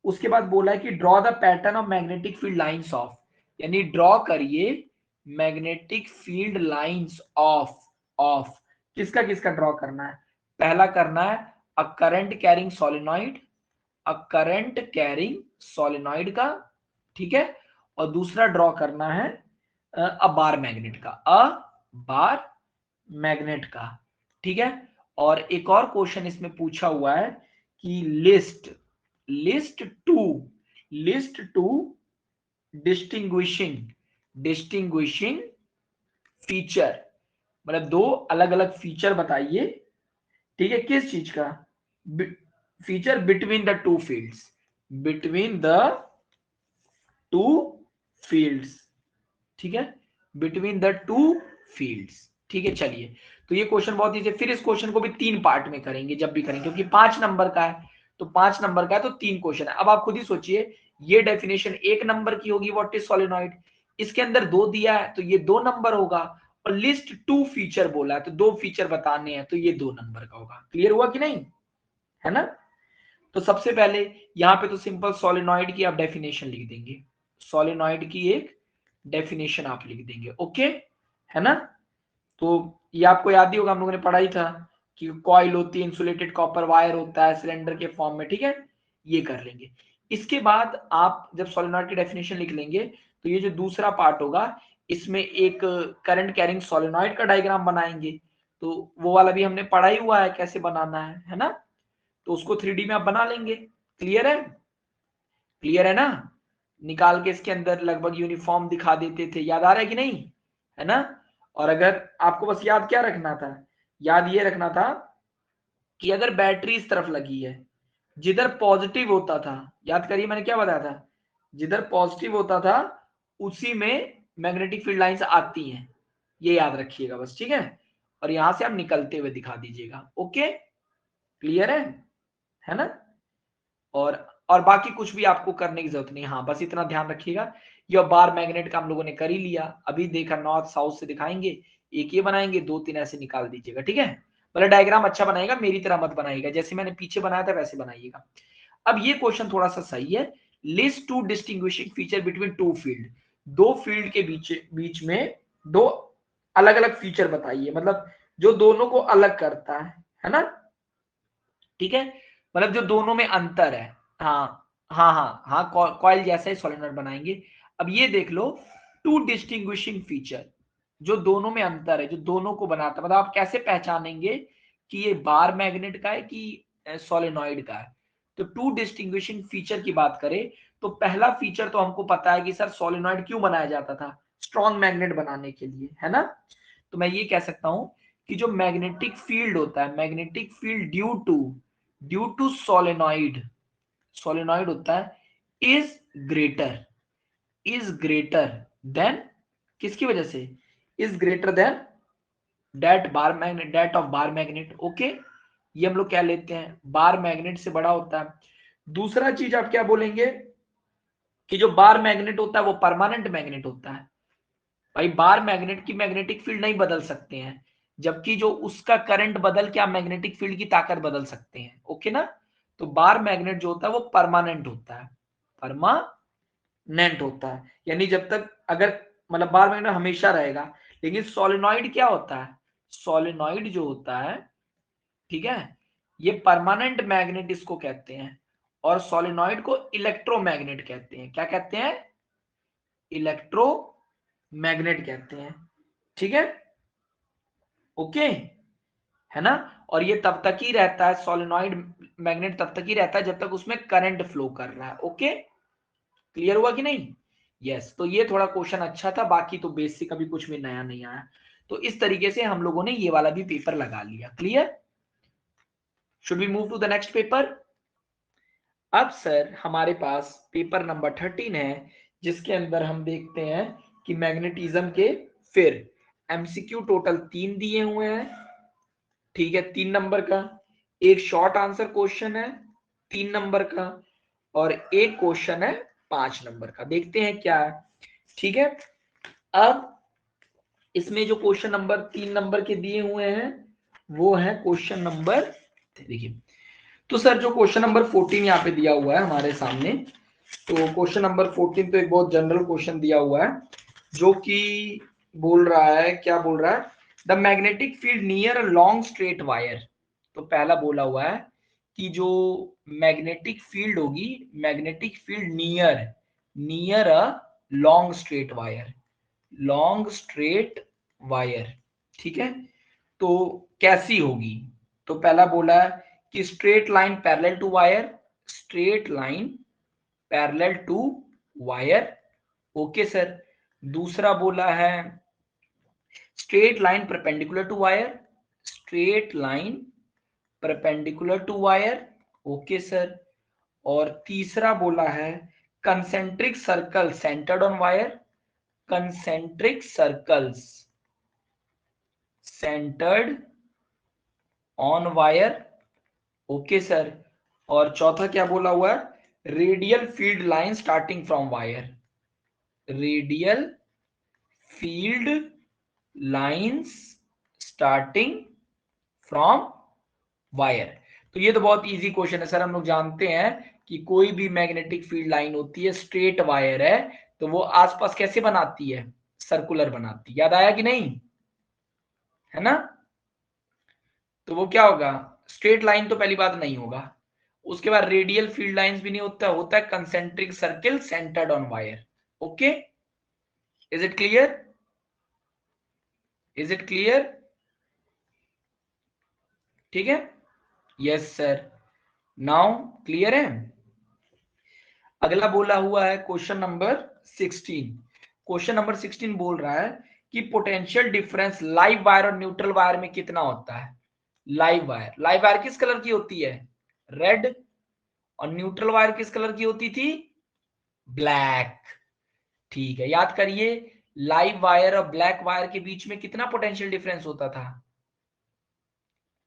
उसके बाद बोला है कि draw the pattern of magnetic field lines of, यानी ड्रॉ करिए magnetic field lines of, of किसका किसका ड्रॉ करना है, पहला करना है a current carrying solenoid, a current carrying solenoid का, ठीक है। और दूसरा ड्रॉ करना है अ बार मैग्नेट का, अ बार मैग्नेट का, ठीक है। और एक और क्वेश्चन इसमें पूछा हुआ है कि list, list two, list two distinguishing, distinguishing feature, मतलब 2 अलग अलग फीचर बताइए, ठीक है, किस चीज का, feature between the 2 fields, between the 2 fields, ठीक है, बिटवीन द 2 फील्ड्स, ठीक है। चलिए, तो ये क्वेश्चन बहुत इजी है। फिर इस क्वेश्चन को भी 3 पार्ट में करेंगे जब भी करेंगे, क्योंकि 5 नंबर का है, तो 5 नंबर का है तो 3 क्वेश्चन है। अब आप खुद ही सोचिए, ये डेफिनेशन 1 नंबर की होगी व्हाट इज सोलेनॉइड, इसके अंदर 2 दिया है तो ये 2 नंबर होगा, और लिस्ट 2 फीचर बोला है तो 2 फीचर बताने हैं तो ये 2 नंबर का होगा। क्लियर हुआ कि नहीं, है ना। तो सबसे पहले यहां पे तो सिंपल सोलेनॉइड की आप डेफिनेशन लिख देंगे, सोलेनॉइड की एक डेफिनेशन आप लिख देंगे, ओके, है ना। तो ये आपको याद ही होगा, हम लोगों ने पढ़ा ही था कि कॉइल होती है, इंसुलेटेड कॉपर वायर होता है सिलेंडर के फॉर्म में, ठीक है, ये कर लेंगे। इसके बाद आप जब सोलेनॉइड की डेफिनेशन लिख लेंगे तो ये जो दूसरा पार्ट होगा इसमें एक करंट कैरिंग सोलेनॉइड का डायग्राम बनाएंगे, तो वो वाला भी हमने पढ़ा ही हुआ है कैसे बनाना है ना, तो उसको 3D में आप बना लेंगे। क्लियर है, क्लियर है ना, निकाल के इसके अंदर लगभग यूनिफॉर्म दिखा देते थे, याद आ रहा है कि नहीं, है ना। और अगर आपको बस याद क्या रखना था, याद ये रखना था कि अगर बैटरी इस तरफ लगी है, जिधर पॉजिटिव होता था, याद करिए मैंने क्या बताया था, जिधर पॉजिटिव होता था उसी में मैग्नेटिक फील्ड लाइंस आती हैं, ये याद रखिएगा बस, ठीक है। और यहां से आप निकलते हुए दिखा दीजिएगा, ओके, क्लियर है ना। और और बाकी कुछ भी आपको करने की जरूरत नहीं। हाँ बस इतना ध्यान रखिएगा, ये बार मैग्नेट का हम लोगों ने कर ही लिया। अभी देखा नॉर्थ साउथ से दिखाएंगे, एक ये बनाएंगे, 2-3 ऐसे निकाल दीजिएगा, ठीक है। मतलब डायग्राम अच्छा बनाएगा, मेरी तरह मत बनाइएगा, जैसे मैंने पीछे बनाया था वैसे बनाइएगा। अब ये क्वेश्चन थोड़ा सा सही है। List two distinguishing feature between two field, दो फील्ड के बीच में दो अलग अलग फीचर बताइए, मतलब जो दोनों को अलग करता है ना, ठीक है, मतलब जो दोनों में अंतर है। हाँ हाँ हाँ हाँ, कॉइल जैसा ही सोलेनोइड बनाएंगे। अब ये देख लो, टू डिस्टिंग्विशिंग फीचर, जो दोनों में अंतर है, जो दोनों को बनाता है, मतलब आप कैसे पहचानेंगे कि ये बार मैग्नेट का है कि सोलेनोइड का है। तो टू डिस्टिंग्विशिंग फीचर की बात करें तो पहला फीचर तो हमको पता है कि सर सोलेनोइड क्यों बनाया जाता था, स्ट्रॉन्ग मैग्नेट बनाने के लिए, है ना। तो मैं ये कह सकता हूं कि जो मैग्नेटिक फील्ड होता है, magnetic field due to solenoid, solenoid होता है इज ग्रेटर देन, किसकी वजह से, is greater than that of bar magnet. Okay, ये हम लोग क्या लेते हैं, बार मैग्नेट से बड़ा होता है। दूसरा चीज आप क्या बोलेंगे कि जो बार मैग्नेट होता है वो परमानेंट मैग्नेट होता है। भाई बार मैग्नेट की मैग्नेटिक फील्ड नहीं बदल सकते हैं, जबकि जो उसका करंट बदल के आप मैग्नेटिक फील्ड की ताकत बदल सकते हैं। ओके ना, तो बार मैग्नेट जो होता है वो परमानेंट होता है, परमानेंट होता है, यानी जब तक अगर, मतलब बार मैग्नेट हमेशा रहेगा। लेकिन सोलेनॉइड क्या होता है, सोलेनॉइड जो होता है, ठीक है, ये परमानेंट मैग्नेट इसको कहते हैं, और सोलेनॉइड को इलेक्ट्रोमैग्नेट कहते हैं। क्या कहते हैं, इलेक्ट्रोमैग्नेट कहते हैं, ठीक है। ओके, है ना। और ये तब तक ही रहता है, सोलेनॉइड मैग्नेट तब तक ही रहता है जब तक उसमें करंट फ्लो कर रहा है। ओके, क्लियर हुआ कि नहीं। यस, तो ये थोड़ा क्वेश्चन अच्छा था, बाकी तो बेसिक अभी कुछ भी नया नहीं आया। तो इस तरीके से हम लोगों ने ये वाला भी पेपर लगा लिया। Clear, should we move to the next paper. अब सर हमारे पास पेपर नंबर 13 है, जिसके अंदर हम देखते हैं कि मैग्नेटिज्म के फिर एमसीक्यू टोटल 3 दिए हुए हैं, ठीक है, 3 नंबर का। एक शॉर्ट आंसर क्वेश्चन है 3 नंबर का, और एक क्वेश्चन है 5 नंबर का। देखते हैं क्या है, ठीक है। अब इसमें जो क्वेश्चन नंबर 3 नंबर के दिए हुए हैं वो है क्वेश्चन नंबर, देखिए, तो सर जो क्वेश्चन नंबर 14 यहाँ पे दिया हुआ है हमारे सामने, तो क्वेश्चन नंबर 14 तो एक बहुत जनरल क्वेश्चन दिया हुआ है, जो कि बोल रहा है, क्या बोल रहा है, the magnetic field near a long straight wire. तो पहला बोला हुआ है कि जो मैग्नेटिक फील्ड होगी, magnetic field near near a long straight wire, long straight wire, ठीक है, तो कैसी होगी। तो पहला बोला है कि straight line parallel to wire, straight line parallel to wire. Okay sir, दूसरा बोला है straight line perpendicular to wire, straight line perpendicular to wire. Okay sir, और तीसरा बोला है concentric circle centred on wire, concentric circles centred on wire. Okay sir, और चौथा क्या बोला हुआ है, radial field line starting from wire, radial field lines starting from wire. तो ये तो बहुत इजी क्वेश्चन है सर, हम लोग जानते हैं कि कोई भी मैग्नेटिक फील्ड लाइन होती है, स्ट्रेट वायर है, तो वो आसपास कैसे बनाती है, सर्कुलर बनाती है। याद आया कि नहीं, है ना। तो वो क्या होगा, स्ट्रेट लाइन तो पहली बात नहीं होगा, उसके बाद रेडियल फील्ड लाइंस भी नहीं होता, होता है concentric circle centred on wire. Okay, is it clear, is it clear, ठीक है। यस सर, नाउ क्लियर है। अगला बोला हुआ है क्वेश्चन नंबर 16। क्वेश्चन नंबर 16 बोल रहा है कि पोटेंशियल डिफरेंस लाइव वायर और न्यूट्रल वायर में कितना होता है। लाइव वायर, लाइव वायर किस कलर की होती है, रेड, और न्यूट्रल वायर किस कलर की होती थी, ब्लैक। ठीक है, याद करिए, लाइव वायर और ब्लैक वायर के बीच में कितना पोटेंशियल डिफरेंस होता था,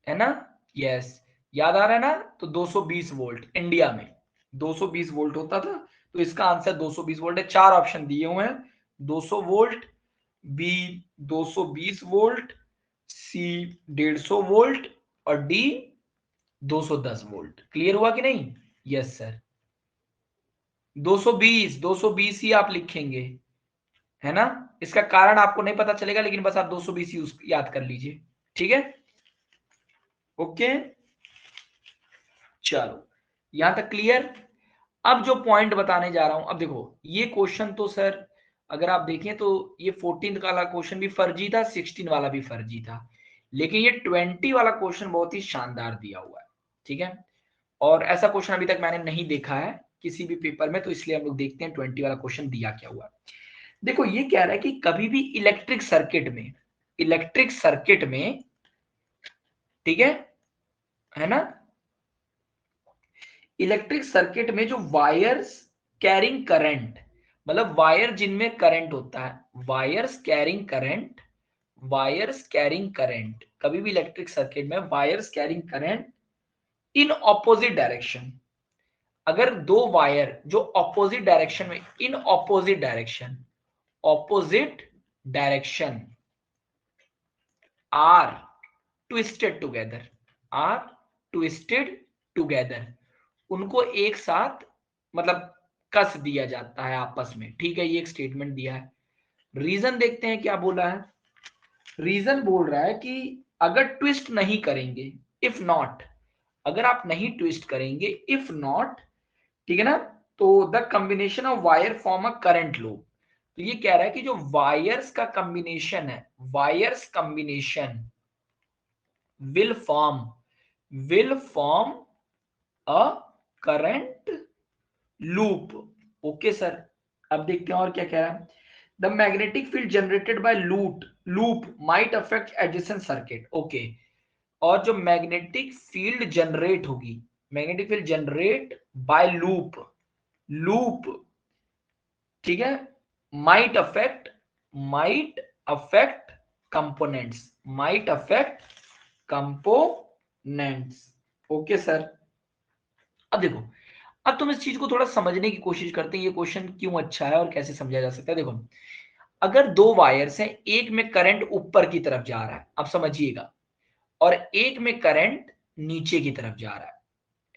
है ना। यस, याद आ रहा है ना, तो 220 वोल्ट इंडिया में। 220 वोल्ट होता था, तो इसका आंसर 220 वोल्ट है। चार ऑप्शन दिए हुए हैं, 200 वोल्ट, बी 220 वोल्ट, सी 150 वोल्ट और डी 210 वोल्ट। क्लियर हुआ कि नहीं? Yes sir. 220 ही आप लिखेंगे, है ना। इसका कारण आपको नहीं पता चलेगा, लेकिन बस आप 220 यूज याद कर लीजिए, ठीक है। ओके, चलो यहां तक क्लियर। अब जो पॉइंट बताने जा रहा हूं, अब देखो ये क्वेश्चन तो सर अगर आप देखें तो ये 14 वाला क्वेश्चन भी फर्जी था, 16 वाला भी फर्जी था, लेकिन ये 20 वाला क्वेश्चन बहुत ही शानदार दिया हुआ है, ठीक है। और ऐसा क्वेश्चन अभी तक मैंने नहीं देखा है किसी भी पेपर में, तो इसलिए हम लोग देखते हैं 20 वाला क्वेश्चन दिया क्या हुआ। देखो ये कह रहा है कि कभी भी इलेक्ट्रिक सर्किट में, ठीक है ना, इलेक्ट्रिक सर्किट में जो वायर्स कैरिंग करंट, मतलब वायर जिनमें करंट होता है, वायर्स कैरिंग करंट, कभी भी इलेक्ट्रिक सर्किट में wires carrying current in opposite direction, अगर दो वायर जो ऑपोजिट डायरेक्शन में, in opposite direction are twisted together, are twisted together, उनको एक साथ मतलब कस दिया जाता है आपस में, ठीक है। ये एक स्टेटमेंट दिया है। रीजन देखते हैं क्या बोला है। रीजन बोल रहा है कि अगर ट्विस्ट नहीं करेंगे, इफ नॉट, अगर आप नहीं ट्विस्ट करेंगे, इफ नॉट, ठीक है ना, तो the combination of wire form a current loop. तो ये कह रहा है कि जो वायर्स का कॉम्बिनेशन है, wires combination will form a current loop. Okay sir, अब देखते हैं और क्या कह रहा है। The magnetic field generated by loop might affect adjacent circuit. Okay, और जो magnetic field generate by loop, ठीक है, might affect components. Okay sir, अब देखो, अब तुम इस चीज को थोड़ा समझने की कोशिश करते हैं, ये क्वेश्चन क्यों अच्छा है और कैसे समझा जा सकता है। देखो, अगर दो वायर्स हैं, एक में करंट ऊपर की तरफ जा रहा है, अब समझिएगा, और एक में करंट नीचे की तरफ जा रहा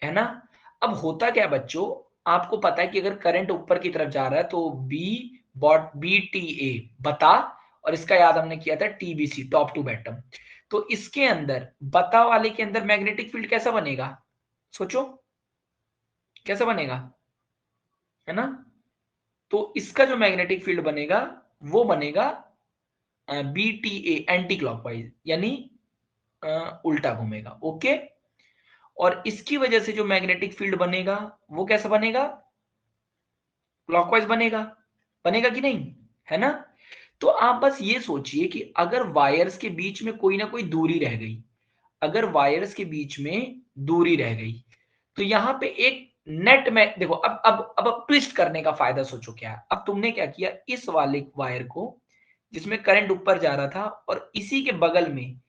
है ना। अब होता क्या है बच्चों, आपको पता है कि अगर करंट ऊपर की तरफ जा रहा है तो बी टी ए बता, और इसका याद हमने किया था टीबीसी, टॉप टू बॉटम। तो इसके अंदर, बता वाले के अंदर मैग्नेटिक फील्ड कैसा बनेगा, सोचो कैसा बनेगा, है ना। तो इसका जो मैग्नेटिक फील्ड बनेगा वो बनेगा B T A, anticlockwise, यानी उल्टा घूमेगा। ओके, और इसकी वजह से जो मैग्नेटिक फील्ड बनेगा वो कैसा बनेगा, क्लॉकवाइज बनेगा। बनेगा कि नहीं, है ना। तो आप बस ये सोचिए कि अगर वायर्स के बीच में कोई ना कोई दूरी रह गई, अगर वायर्स के बीच में दूरी रह गई, तो यहां पे एक नेट में देखो, अब ट्विस्ट करने का फायदा सोचो क्या है। अब तुमने क्या किया, इस वाले वायर को जिसमें करंट ऊपर जा रहा था, और इसी के बगल में,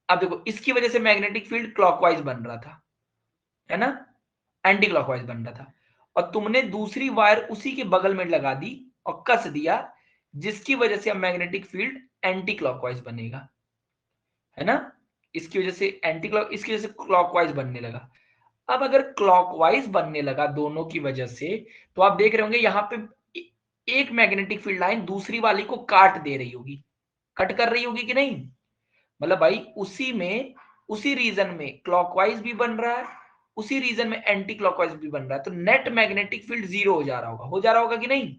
अब देखो इसकी वजह से मैग्नेटिक फील्ड क्लॉकवाइज बन रहा था, है ना, एंटी क्लॉकवाइज बन रहा था, और तुमने दूसरी वायर उसी के बगल में लगा दी और कस दिया, जिसकी वजह से अब मैग्नेटिक फील्ड एंटी क्लॉकवाइज बनेगा, है ना। इसकी वजह से एंटी क्लॉक, इसकी वजह से क्लॉकवाइज बनने लगा। अब अगर क्लॉकवाइज बनने लगा दोनों की वजह से, तो आप देख रहे होंगे यहां पे एक मैग्नेटिक फील्ड लाइन दूसरी वाली को काट दे रही होगी, कट कर रही होगी कि नहीं। मतलब भाई उसी में, उसी रीजन में क्लॉकवाइज भी बन रहा है, उसी रीजन में एंटी क्लॉकवाइज भी बन रहा है, तो नेट मैग्नेटिक फील्ड जीरो हो जा रहा होगा, कि नहीं।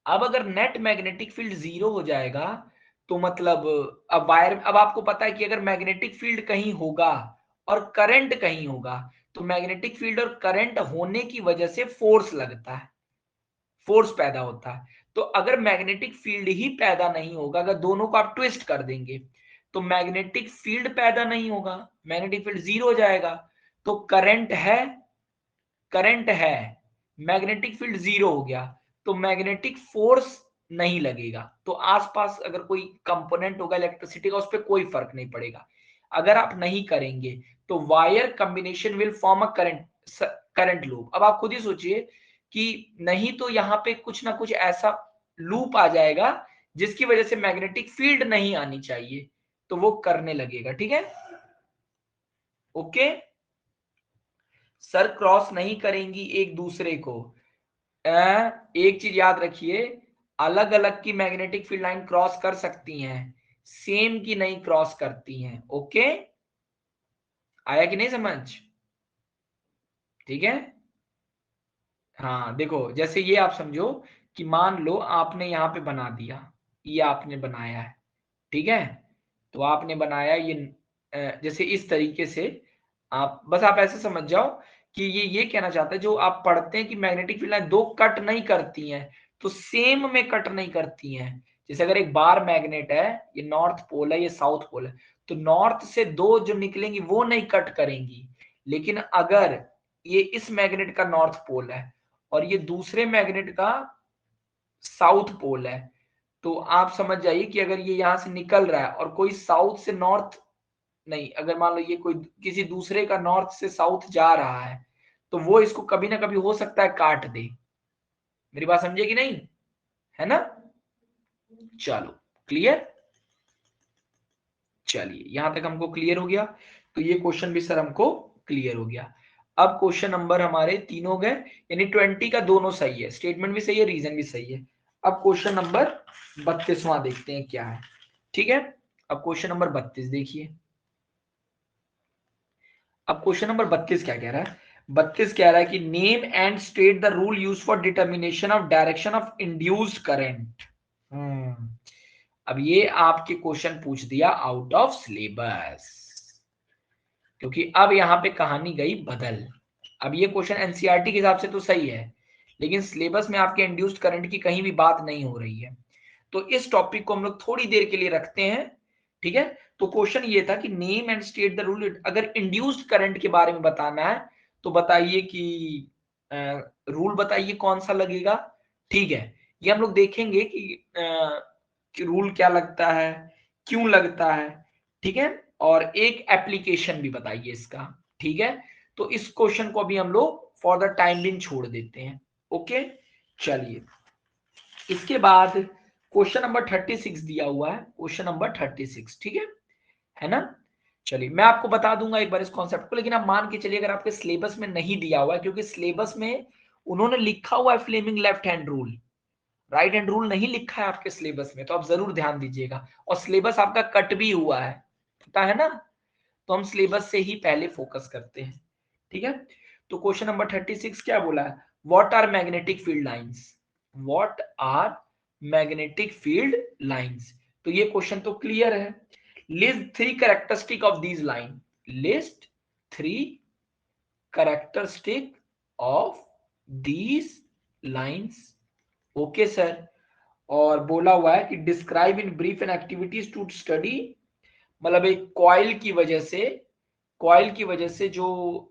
अब अगर नेट मैग्नेटिक फील्ड जीरो हो जाएगा, तो मतलब अब वायर, अब आपको पता है कि अगर मैग्नेटिक फील्ड कहीं होगा और करंट कहीं होगा, तो मैग्नेटिक फील्ड और करंट होने की वजह से फोर्स लगता है, फोर्स पैदा होता है। तो अगर मैग्नेटिक फील्ड ही पैदा नहीं होगा, अगर दोनों को आप ट्विस्ट कर देंगे, तो मैग्नेटिक फील्ड पैदा नहीं होगा, मैग्नेटिक फील्ड जीरो हो जाएगा। तो करंट है, मैग्नेटिक फील्ड जीरो हो गया, तो मैग्नेटिक फोर्स नहीं लगेगा, तो आसपास अगर कोई कंपोनेंट होगा इलेक्ट्रिसिटी का, उस पर कोई फर्क नहीं पड़ेगा। अगर आप नहीं करेंगे तो wire combination will form a current, current loop. अब आप खुद ही सोचिए कि नहीं तो यहाँ पे कुछ ना कुछ ऐसा लूप आ जाएगा जिसकी वजह से मैग्नेटिक फील्ड नहीं आनी चाहिए, तो वो करने लगेगा। ठीक है, ओके। सर क्रॉस नहीं करेंगी एक दूसरे को। एक चीज याद रखिए, अलग अलग की मैग्नेटिक फील्ड लाइन क्रॉस कर सकती हैं, सेम की नहीं क्रॉस करती हैं। ओके, आया कि नहीं समझ? ठीक है। हाँ देखो, जैसे ये आप समझो कि मान लो आपने यहाँ पे बना दिया, ये आपने बनाया है, ठीक है। तो आपने बनाया ये जैसे इस तरीके से, आप बस आप ऐसे समझ जाओ कि ये कहना चाहता है, जो आप पढ़ते हैं कि मैग्नेटिक फील्ड लाइन दो कट नहीं करती हैं, तो सेम में कट नहीं करती हैं। जैसे अगर एक बार मैग्नेट है, ये नॉर्थ पोल है, ये साउथ पोल है, तो नॉर्थ से दो जो निकलेंगी वो नहीं कट करेंगी। लेकिन अगर ये इस मैग्नेट का नॉर्थ पोल है और ये दूसरे मैग्नेट का साउथ पोल है, तो आप समझ जाइए कि अगर ये यहां से निकल रहा है और कोई साउथ से नॉर्थ नहीं, अगर मान लो ये कोई किसी दूसरे का नॉर्थ से साउथ जा रहा है, तो वो इसको कभी ना कभी हो सकता है काट दे। मेरी बात समझे कि नहीं, है ना? चलो क्लियर, चलिए यहां तक हमको क्लियर हो गया। तो ये क्वेश्चन भी सर हमको क्लियर हो गया। अब क्वेश्चन नंबर हमारे तीन हो गए, यानी 20 का दोनों सही है, स्टेटमेंट भी सही है, रीजन भी सही है। अब क्वेश्चन नंबर 32वां देखते हैं क्या है। ठीक है, अब क्वेश्चन नंबर 32 देखिए। अब क्वेश्चन नंबर 32 क्या कह रहा है? 32 कह रहा है कि name and state the rule use for determination of direction of induced current. अब ये आपके क्वेश्चन पूछ दिया आउट ऑफ सिलेबस, क्योंकि अब यहां पे कहानी गई बदल। अब ये क्वेश्चन एनसीईआरटी के हिसाब से तो सही है, लेकिन सिलेबस में आपके इंड्यूस्ड करंट की कहीं भी बात नहीं हो रही है। तो इस टॉपिक को हम लोग थोड़ी देर के लिए रखते हैं। ठीक है, तो क्वेश्चन ये था कि name and state the rule. अगर इंड्यूस्ड करंट के बारे में बताना है तो बताइए कि रूल बताइए कौन सा लगेगा। ठीक है, ये हम लोग देखेंगे कि रूल क्या लगता है, क्यों लगता है। ठीक है, और एक एप्लीकेशन भी बताइए इसका। ठीक है, तो इस क्वेश्चन को अभी हम लोग फॉर द टाइम बिंग छोड़ देते हैं। ओके, चलिए इसके बाद क्वेश्चन नंबर 36 दिया हुआ है, क्वेश्चन नंबर 36। ठीक है ना? चलिए मैं आपको बता दूंगा एक बार इस कॉन्सेप्ट को, लेकिन आप मान के चलिए अगर आपके सिलेबस में नहीं दिया हुआ है, क्योंकि सिलेबस में उन्होंने लिखा हुआ है Fleming left hand rule, right hand rule नहीं लिखा है आपके सिलेबस में, तो आप जरूर ध्यान दीजिएगा। और सिलेबस आपका कट भी हुआ है, पता है ना? तो हम सिलेबस से ही पहले फोकस करते हैं। ठीक है, तो क्वेश्चन नंबर 36 क्या बोला है? What are magnetic field lines? What are magnetic field lines? तो ये क्वेश्चन तो क्लियर है। List three characteristic of these line. List three characteristic of these lines. Okay sir. और बोला हुआ है कि describe in brief an activities to study, मतलब एक कॉइल की वजह से जो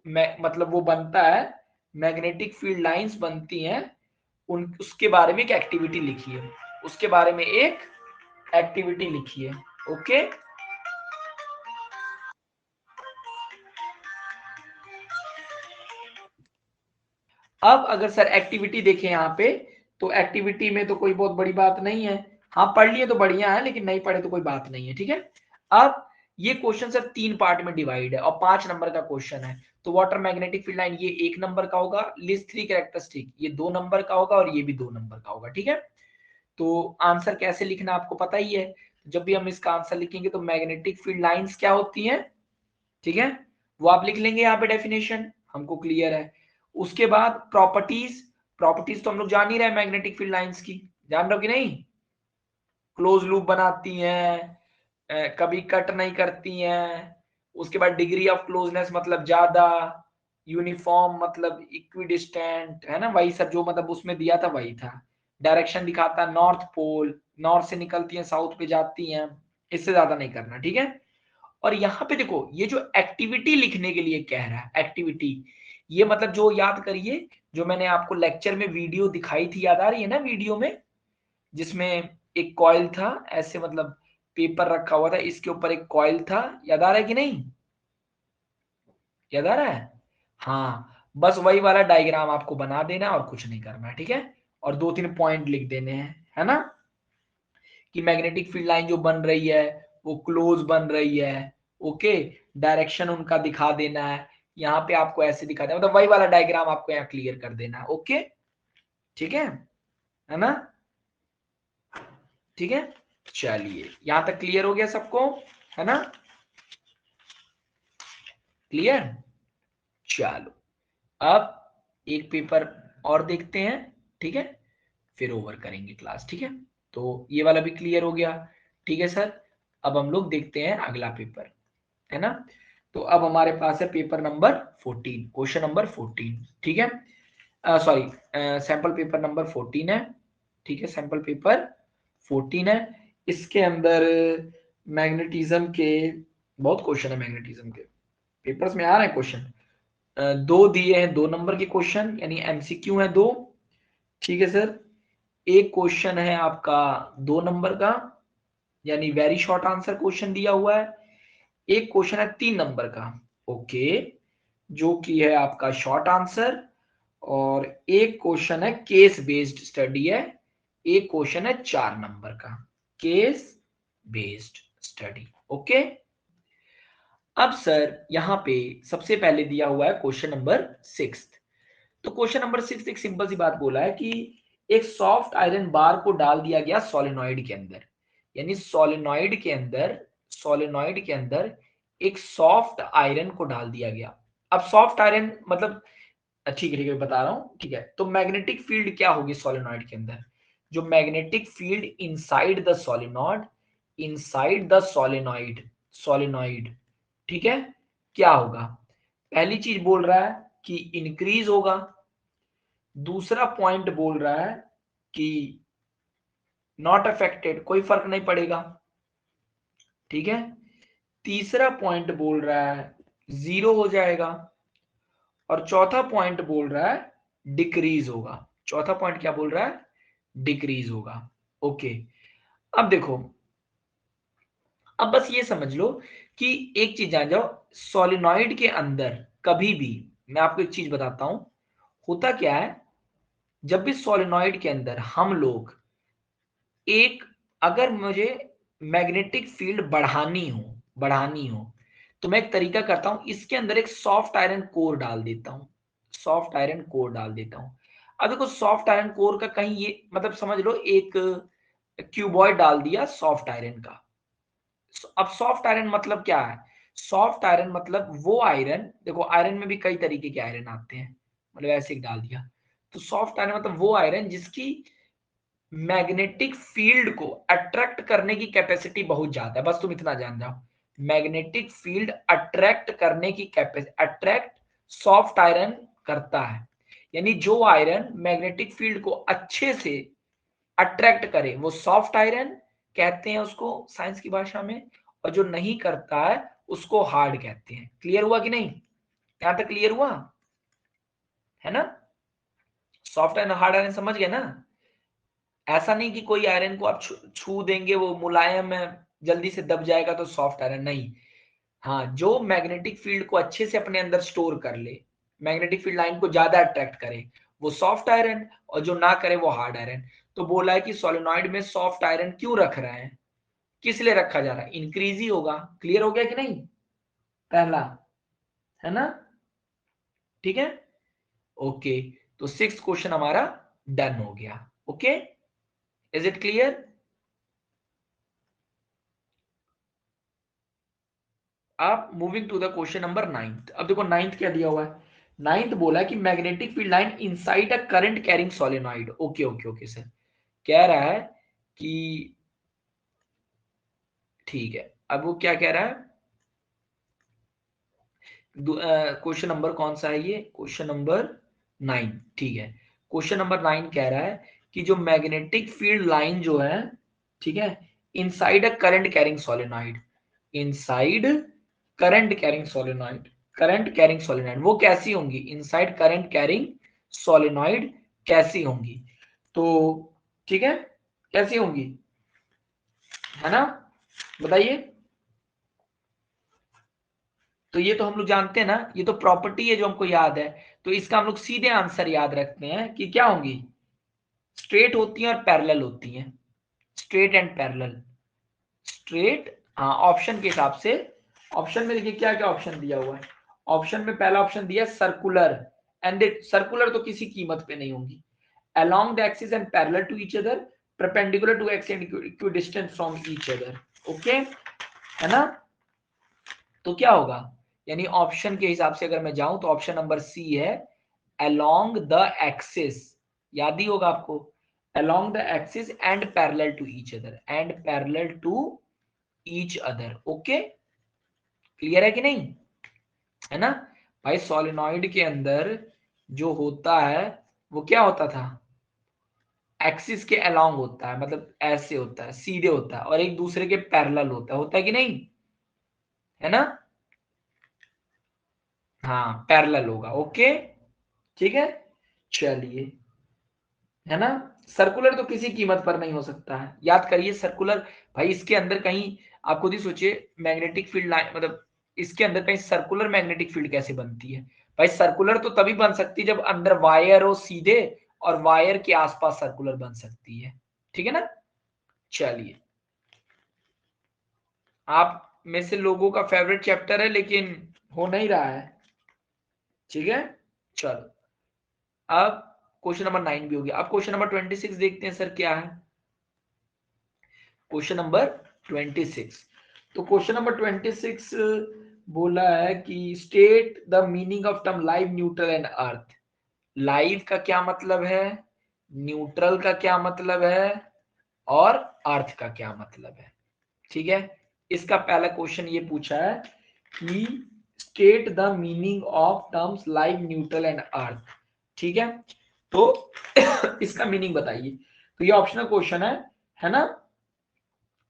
मतलब वो बनता है, मैग्नेटिक फील्ड लाइंस बनती हैं, उन उसके बारे में एक एक्टिविटी लिखिए, उसके बारे में एक एक्टिविटी लिखिए। ओके, अब अगर सर एक्टिविटी देखें यहाँ पे, तो एक्टिविटी में तो कोई बहुत बड़ी बात नहीं है। हाँ पढ़ लिए तो बढ़िया है, लेकिन नहीं पढ़े तो कोई बात नहीं है। ठीक है, अब ये क्वेश्चन सर 3 पार्ट में डिवाइड है और 5 नंबर का क्वेश्चन है। तो वाटर मैग्नेटिक फील्ड लाइन ये 1 नंबर का होगा, लिस्ट थ्री कैरेक्टरिस्टिक ये 2 नंबर का होगा, और ये भी 2 नंबर का होगा। ठीक है, तो आंसर कैसे लिखना आपको पता ही है। जब भी हम इसका आंसर लिखेंगे तो मैग्नेटिक फील्ड लाइंस क्या होती हैं, ठीक है, वो आप लिख लेंगे यहाँ पे, डेफिनेशन हमको क्लियर है। उसके बाद प्रॉपर्टीज, प्रॉपर्टीज तो हम लोग जान ही रहे हैं मैग्नेटिक फील्ड लाइंस की, जान रहे हो कि नहीं? क्लोज लूप बनाती हैं, कभी कट नहीं करती हैं। उसके बाद डिग्री ऑफ क्लोजनेस मतलब ज्यादा, यूनिफॉर्म मतलब इक्विडिस्टेंट, है ना? वही सब जो मतलब उसमें दिया था वही था। डायरेक्शन दिखाता है नॉर्थ पोल, नॉर्थ से निकलती हैं साउथ पे जाती हैं। इससे ज्यादा नहीं करना, ठीक है। और यहाँ पे देखो ये जो एक्टिविटी लिखने के लिए कह रहा है, एक्टिविटी, ये मतलब जो याद करिए, जो मैंने आपको लेक्चर में वीडियो दिखाई थी, याद आ रही है ना वीडियो में, जिसमें एक कॉइल था ऐसे, मतलब पेपर रखा हुआ था, इसके ऊपर एक कॉइल था, याद आ रहा है कि नहीं? याद आ रहा है? हाँ, बस वही वाला डायग्राम आपको बना देना है और कुछ नहीं करना है, ठीक है। और 2-3 पॉइंट लिख देने हैं, है ना, कि मैग्नेटिक फील्ड लाइन जो बन रही है वो क्लोज बन रही है। ओके, डायरेक्शन उनका दिखा देना है, यहाँ पे आपको ऐसे दिखा देना, मतलब वही वाला डायग्राम आपको यहाँ क्लियर कर देना है। ओके, ठीक है ना, ठीक है। चलिए यहां तक क्लियर हो गया सबको, है ना, क्लियर। चलो अब एक पेपर और देखते हैं, ठीक है, फिर ओवर करेंगे क्लास, ठीक है। तो ये वाला भी क्लियर हो गया, ठीक है सर। अब हम लोग देखते हैं अगला पेपर, है ना। तो अब हमारे पास है पेपर नंबर 14, क्वेश्चन नंबर 14, ठीक है, सॉरी, सैंपल पेपर नंबर 14 है, ठीक है, सैंपल पेपर 14 है। इसके अंदर मैग्नेटिज्म के बहुत क्वेश्चन है, मैग्नेटिज्म के पेपर्स में आ रहे हैं क्वेश्चन। दो दिए हैं 2 नंबर के क्वेश्चन, यानी एमसीक्यू है 2, ठीक है सर। एक क्वेश्चन है आपका 2 नंबर का, यानी वेरी शॉर्ट आंसर क्वेश्चन दिया हुआ है। एक क्वेश्चन है 3 नंबर का, ओके, जो कि है आपका शॉर्ट आंसर। और एक क्वेश्चन है केस बेस्ड स्टडी है, एक क्वेश्चन है 4 नंबर का, केस बेस्ड स्टडी। ओके, अब सर यहाँ पे सबसे पहले दिया हुआ है क्वेश्चन नंबर 6। तो क्वेश्चन नंबर 6 एक सिंपल सी बात बोला है कि एक सॉफ्ट आयरन बार को डाल दिया गया सोलेनॉइड के अंदर, यानी सोलेनॉइड के अंदर एक सॉफ्ट आयरन को डाल दिया गया। अब सॉफ्ट आयरन मतलब, ठीक है बता रहा हूं, ठीक है। तो मैग्नेटिक फील्ड क्या होगी सोलेनॉइड के अंदर, जो magnetic field inside the solenoid, ठीक है, क्या होगा। पहली चीज बोल रहा है कि इंक्रीज होगा, दूसरा पॉइंट बोल रहा है कि नॉट अफेक्टेड, कोई फर्क नहीं पड़ेगा, ठीक है। तीसरा पॉइंट बोल रहा है जीरो हो जाएगा, और चौथा पॉइंट बोल रहा है डिक्रीज होगा। चौथा पॉइंट क्या बोल रहा है, डिक्रीज होगा। ओके, अब देखो, अब बस ये समझ लो कि एक चीज जान जाओ, सोलिनॉइड के अंदर कभी भी, मैं आपको एक चीज बताता हूं, होता क्या है, जब भी सोलिनॉइड के अंदर हम लोग एक, अगर मुझे मैग्नेटिक फील्ड बढ़ानी हो तो मैं एक तरीका करता हूं, इसके अंदर एक सॉफ्ट आयरन कोर डाल देता हूं, सॉफ्ट आयरन कोर डाल देता हूं। अब देखो सॉफ्ट आयरन कोर का कहीं ये मतलब समझ लो, एक क्यूबॉइड डाल दिया सॉफ्ट आयरन का। अब सॉफ्ट आयरन मतलब क्या है, सॉफ्ट आयरन मतलब वो आयरन, देखो आयरन में भी कई तरीके के आयरन आते हैं, मतलब ऐसे ही डाल दिया। तो सॉफ्ट आयरन मतलब वो आयरन जिसकी मैग्नेटिक फील्ड को अट्रैक्ट करने की कैपेसिटी बहुत ज्यादा है, बस तुम इतना जान जाओ, मैग्नेटिक फील्ड अट्रैक्ट करने की कैपेसिटी, अट्रैक्ट सॉफ्ट आयरन करता है, यानी जो आयरन मैग्नेटिक फील्ड को अच्छे से अट्रैक्ट करे वो सॉफ्ट आयरन कहते हैं उसको साइंस की भाषा में, और जो नहीं करता है उसको हार्ड कहते हैं। क्लियर हुआ कि नहीं, यहां तक क्लियर हुआ, है ना। सॉफ्ट एंड हार्ड आयरन समझ गए ना। ऐसा नहीं कि कोई आयरन को आप छू देंगे वो मुलायम है, जल्दी से दब जाएगा तो सॉफ्ट आयरन नहीं। हाँ, जो मैग्नेटिक फील्ड को अच्छे से अपने अंदर स्टोर कर ले, मैग्नेटिक फील्ड लाइन को ज्यादा अट्रैक्ट करे, वो सॉफ्ट आयरन, और जो ना करे वो हार्ड आयरन। तो बोला है कि सोलेनॉइड में सॉफ्ट आयरन क्यों रख रहे हैं, किस लिए रखा जा रहा है, इंक्रीज ही होगा। क्लियर हो गया कि नहीं, पहला, है ना, ठीक है। ओके, तो 6th क्वेश्चन हमारा डन हो गया। Okay, is it clear. आप moving to the question number 9। अब देखो 9th क्या दिया हुआ है, 9th बोला कि magnetic field line inside a current carrying solenoid. Okay okay okay sir, कह रहा है कि, ठीक है, अब वो क्या कह रहा है, क्वेश्चन नंबर कौन सा है, ये क्वेश्चन नंबर 9, ठीक है। क्वेश्चन नंबर 9 कह रहा है कि जो मैग्नेटिक फील्ड लाइन जो है, ठीक है, inside a current carrying solenoid, inside current carrying solenoid, current carrying solenoid वो कैसी होंगी, इनसाइड करंट कैरिंग सोलेनॉइड कैसी होंगी, तो ठीक है, कैसी होंगी, है ना, बताइए। तो ये तो हम लोग जानते हैं ना, ये तो प्रॉपर्टी है जो हमको याद है। तो इसका हम लोग सीधे आंसर याद रखते हैं कि क्या होंगी, स्ट्रेट होती हैं और पैरेलल होती हैं, स्ट्रेट एंड पैरेलल। स्ट्रेट, हाँ ऑप्शन के हिसाब से, ऑप्शन में देखिए क्या क्या ऑप्शन दिया हुआ है। ऑप्शन में पहला ऑप्शन दिया सर्कुलर, एंड सर्कुलर तो किसी कीमत पे नहीं होंगी। along the axis and parallel to each other, perpendicular to x and equidistant from each other, okay है ना। तो क्या होगा, यानी ऑप्शन के हिसाब से अगर मैं जाऊं तो ऑप्शन नंबर सी है, along the axis, याद ही होगा आपको, along the axis and parallel to each other, and parallel to each other, okay clear है कि नहीं, है ना। भाई सोलेनॉइड के अंदर जो होता है वो क्या होता था, एक्सिस के अलोंग होता है, मतलब ऐसे होता है, सीधे होता है, और एक दूसरे के पैरेलल होता है कि नहीं, है ना। हाँ पैरेलल होगा, ओके ठीक है। चलिए, है ना। सर्कुलर तो किसी कीमत पर नहीं हो सकता है, याद करिए सर्कुलर। भाई इसके अंदर कहीं आप खुद ही सोचिए, मैग्नेटिक फील्ड लाइन, मतलब इसके अंदर कहीं सर्कुलर मैग्नेटिक फील्ड कैसे बनती है। भाई सर्कुलर तो तभी बन सकती है जब अंदर वायर हो सीधे, और वायर के आसपास सर्कुलर बन सकती है, ठीक है ना। चलिए, आप में से लोगों का फेवरेट चैप्टर है लेकिन हो नहीं रहा है, ठीक है। चलो, अब क्वेश्चन नंबर 9 भी हो गया। अब क्वेश्चन नंबर 26 देखते हैं सर क्या है। क्वेश्चन नंबर 26, तो क्वेश्चन नंबर 26 बोला है कि state the meaning of term live, neutral and earth. Live का क्या मतलब है, न्यूट्रल का क्या मतलब है, और अर्थ का क्या मतलब है, ठीक है। इसका पहला क्वेश्चन ये पूछा है कि state the meaning of terms live, neutral and earth, ठीक है। तो इसका मीनिंग बताइए। तो ये ऑप्शनल क्वेश्चन है ना।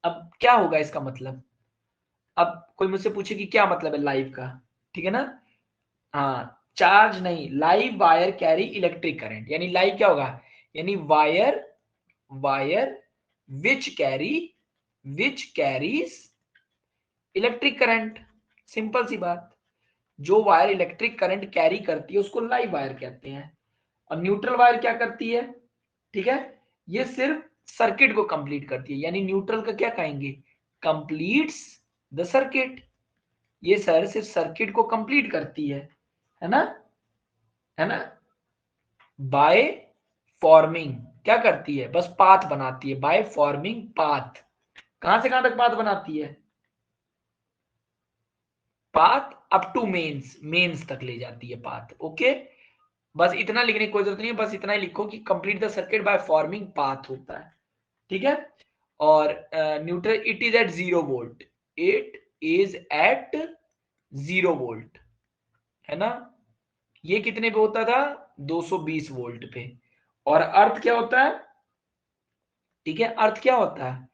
अब क्या होगा इसका मतलब, अब कोई मुझसे पूछे कि क्या मतलब है लाइव का, ठीक है ना। हाँ चार्ज नहीं, live wire carry electric current, यानी लाइव क्या होगा, यानी wire, wire which carry, which carries electric current, simple सी बात। जो वायर इलेक्ट्रिक करंट कैरी करती है उसको लाइव वायर कहते हैं। और न्यूट्रल वायर क्या करती है, ठीक है, ये सिर्फ सर्किट को कंप्लीट करती है, यानी न्यूट्रल का क्या कहेंगे, कंप्लीट्स द सर्किट। ये सर सिर्फ सर्किट को कंप्लीट करती है ना, है ना। बाय फॉर्मिंग, क्या करती है, बस पाथ बनाती है, बाय फॉर्मिंग पाथ। कहां से कहां तक पाथ बनाती है, path up to mains, mains तक ले जाती है पाथ, ओके। बस इतना लिखने की कोई जरूरत नहीं है, बस इतना ही लिखो कि complete the circuit by forming path होता है, ठीक है। और neutral it is at 0 volt, it is at 0 volt, है ना। ये कितने पे होता था, 220 वोल्ट पे। और अर्थ क्या होता है, ठीक है, अर्थ क्या होता है,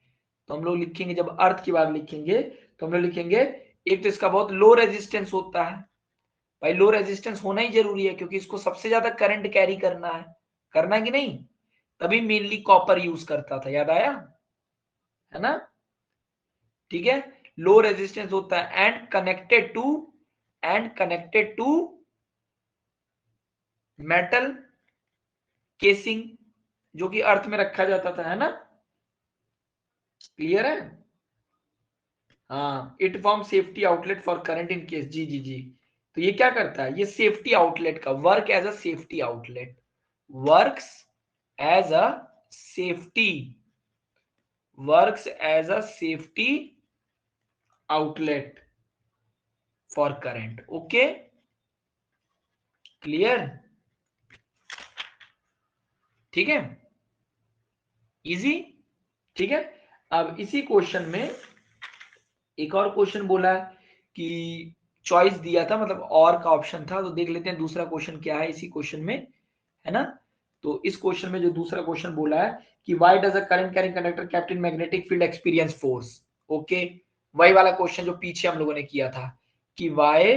तो हम लोग लिखेंगे, जब अर्थ की बात लिखेंगे तो हम लोग लिखेंगे, एक तो इसका बहुत लो रेजिस्टेंस होता है। भाई लो रेजिस्टेंस होना ही जरूरी है क्योंकि इसको सबसे ज्यादा करंट कैरी करना है कि नहीं, तभी मेनली कॉपर यूज करता था, याद आया, है ना, ठीक है। लो रेजिस्टेंस होता है, and connected to metal casing, जो कि अर्थ में रखा जाता था, है ना, क्लियर है। हाँ, it form safety outlet for current in case, जी जी जी। तो ये क्या करता है, ये सेफ्टी आउटलेट का work as a safety outlet, works as a safety, works as a safety outlet for current, okay clear, ठीक है, इजी, ठीक है। अब इसी क्वेश्चन में एक और क्वेश्चन बोला है कि चॉइस दिया था, मतलब और का ऑप्शन था, तो देख लेते हैं दूसरा क्वेश्चन क्या है इसी क्वेश्चन में, है ना। तो इस क्वेश्चन में जो दूसरा क्वेश्चन बोला है कि why does a current carrying conductor kept in magnetic field experience force, okay. वही वाला क्वेश्चन जो पीछे हम लोगों ने किया था कि व्हाई,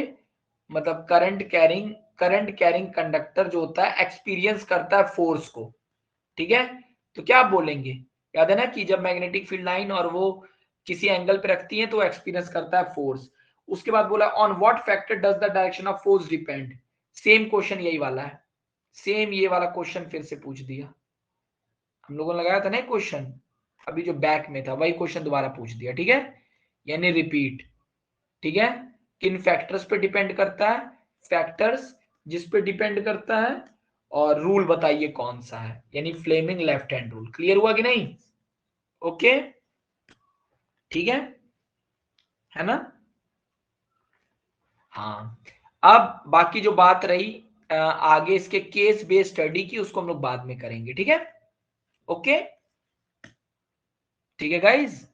मतलब करंट कैरिंग कंडक्टर जो होता है एक्सपीरियंस करता है फोर्स को, ठीक है। तो क्या आप बोलेंगे, याद है ना कि जब मैग्नेटिक फील्ड लाइन और वो किसी एंगल पे रखती है तो एक्सपीरियंस करता है फोर्स। उसके बाद बोला on what factor does the direction of force depend, same question यही वाला है, सेम ये वाला क्वेश्चन फिर से पूछ दिया। हम लोगों ने लगाया था ना क्वेश्चन, अभी जो बैक में था वही क्वेश्चन दोबारा पूछ दिया। ठीक है, यानी रिपीट। ठीक है, किन फैक्टर्स पे डिपेंड करता है, फैक्टर्स जिस पे डिपेंड करता है, और रूल बताइए कौन सा है, यानी Fleming left hand rule. Clear हुआ कि नहीं? ओके, ठीक है ना? हाँ, अब बाकी जो बात रही आगे इसके केस बेस्ड स्टडी की, उसको हम लोग बाद में करेंगे। ठीक है, ओके, ठीक है गाइज।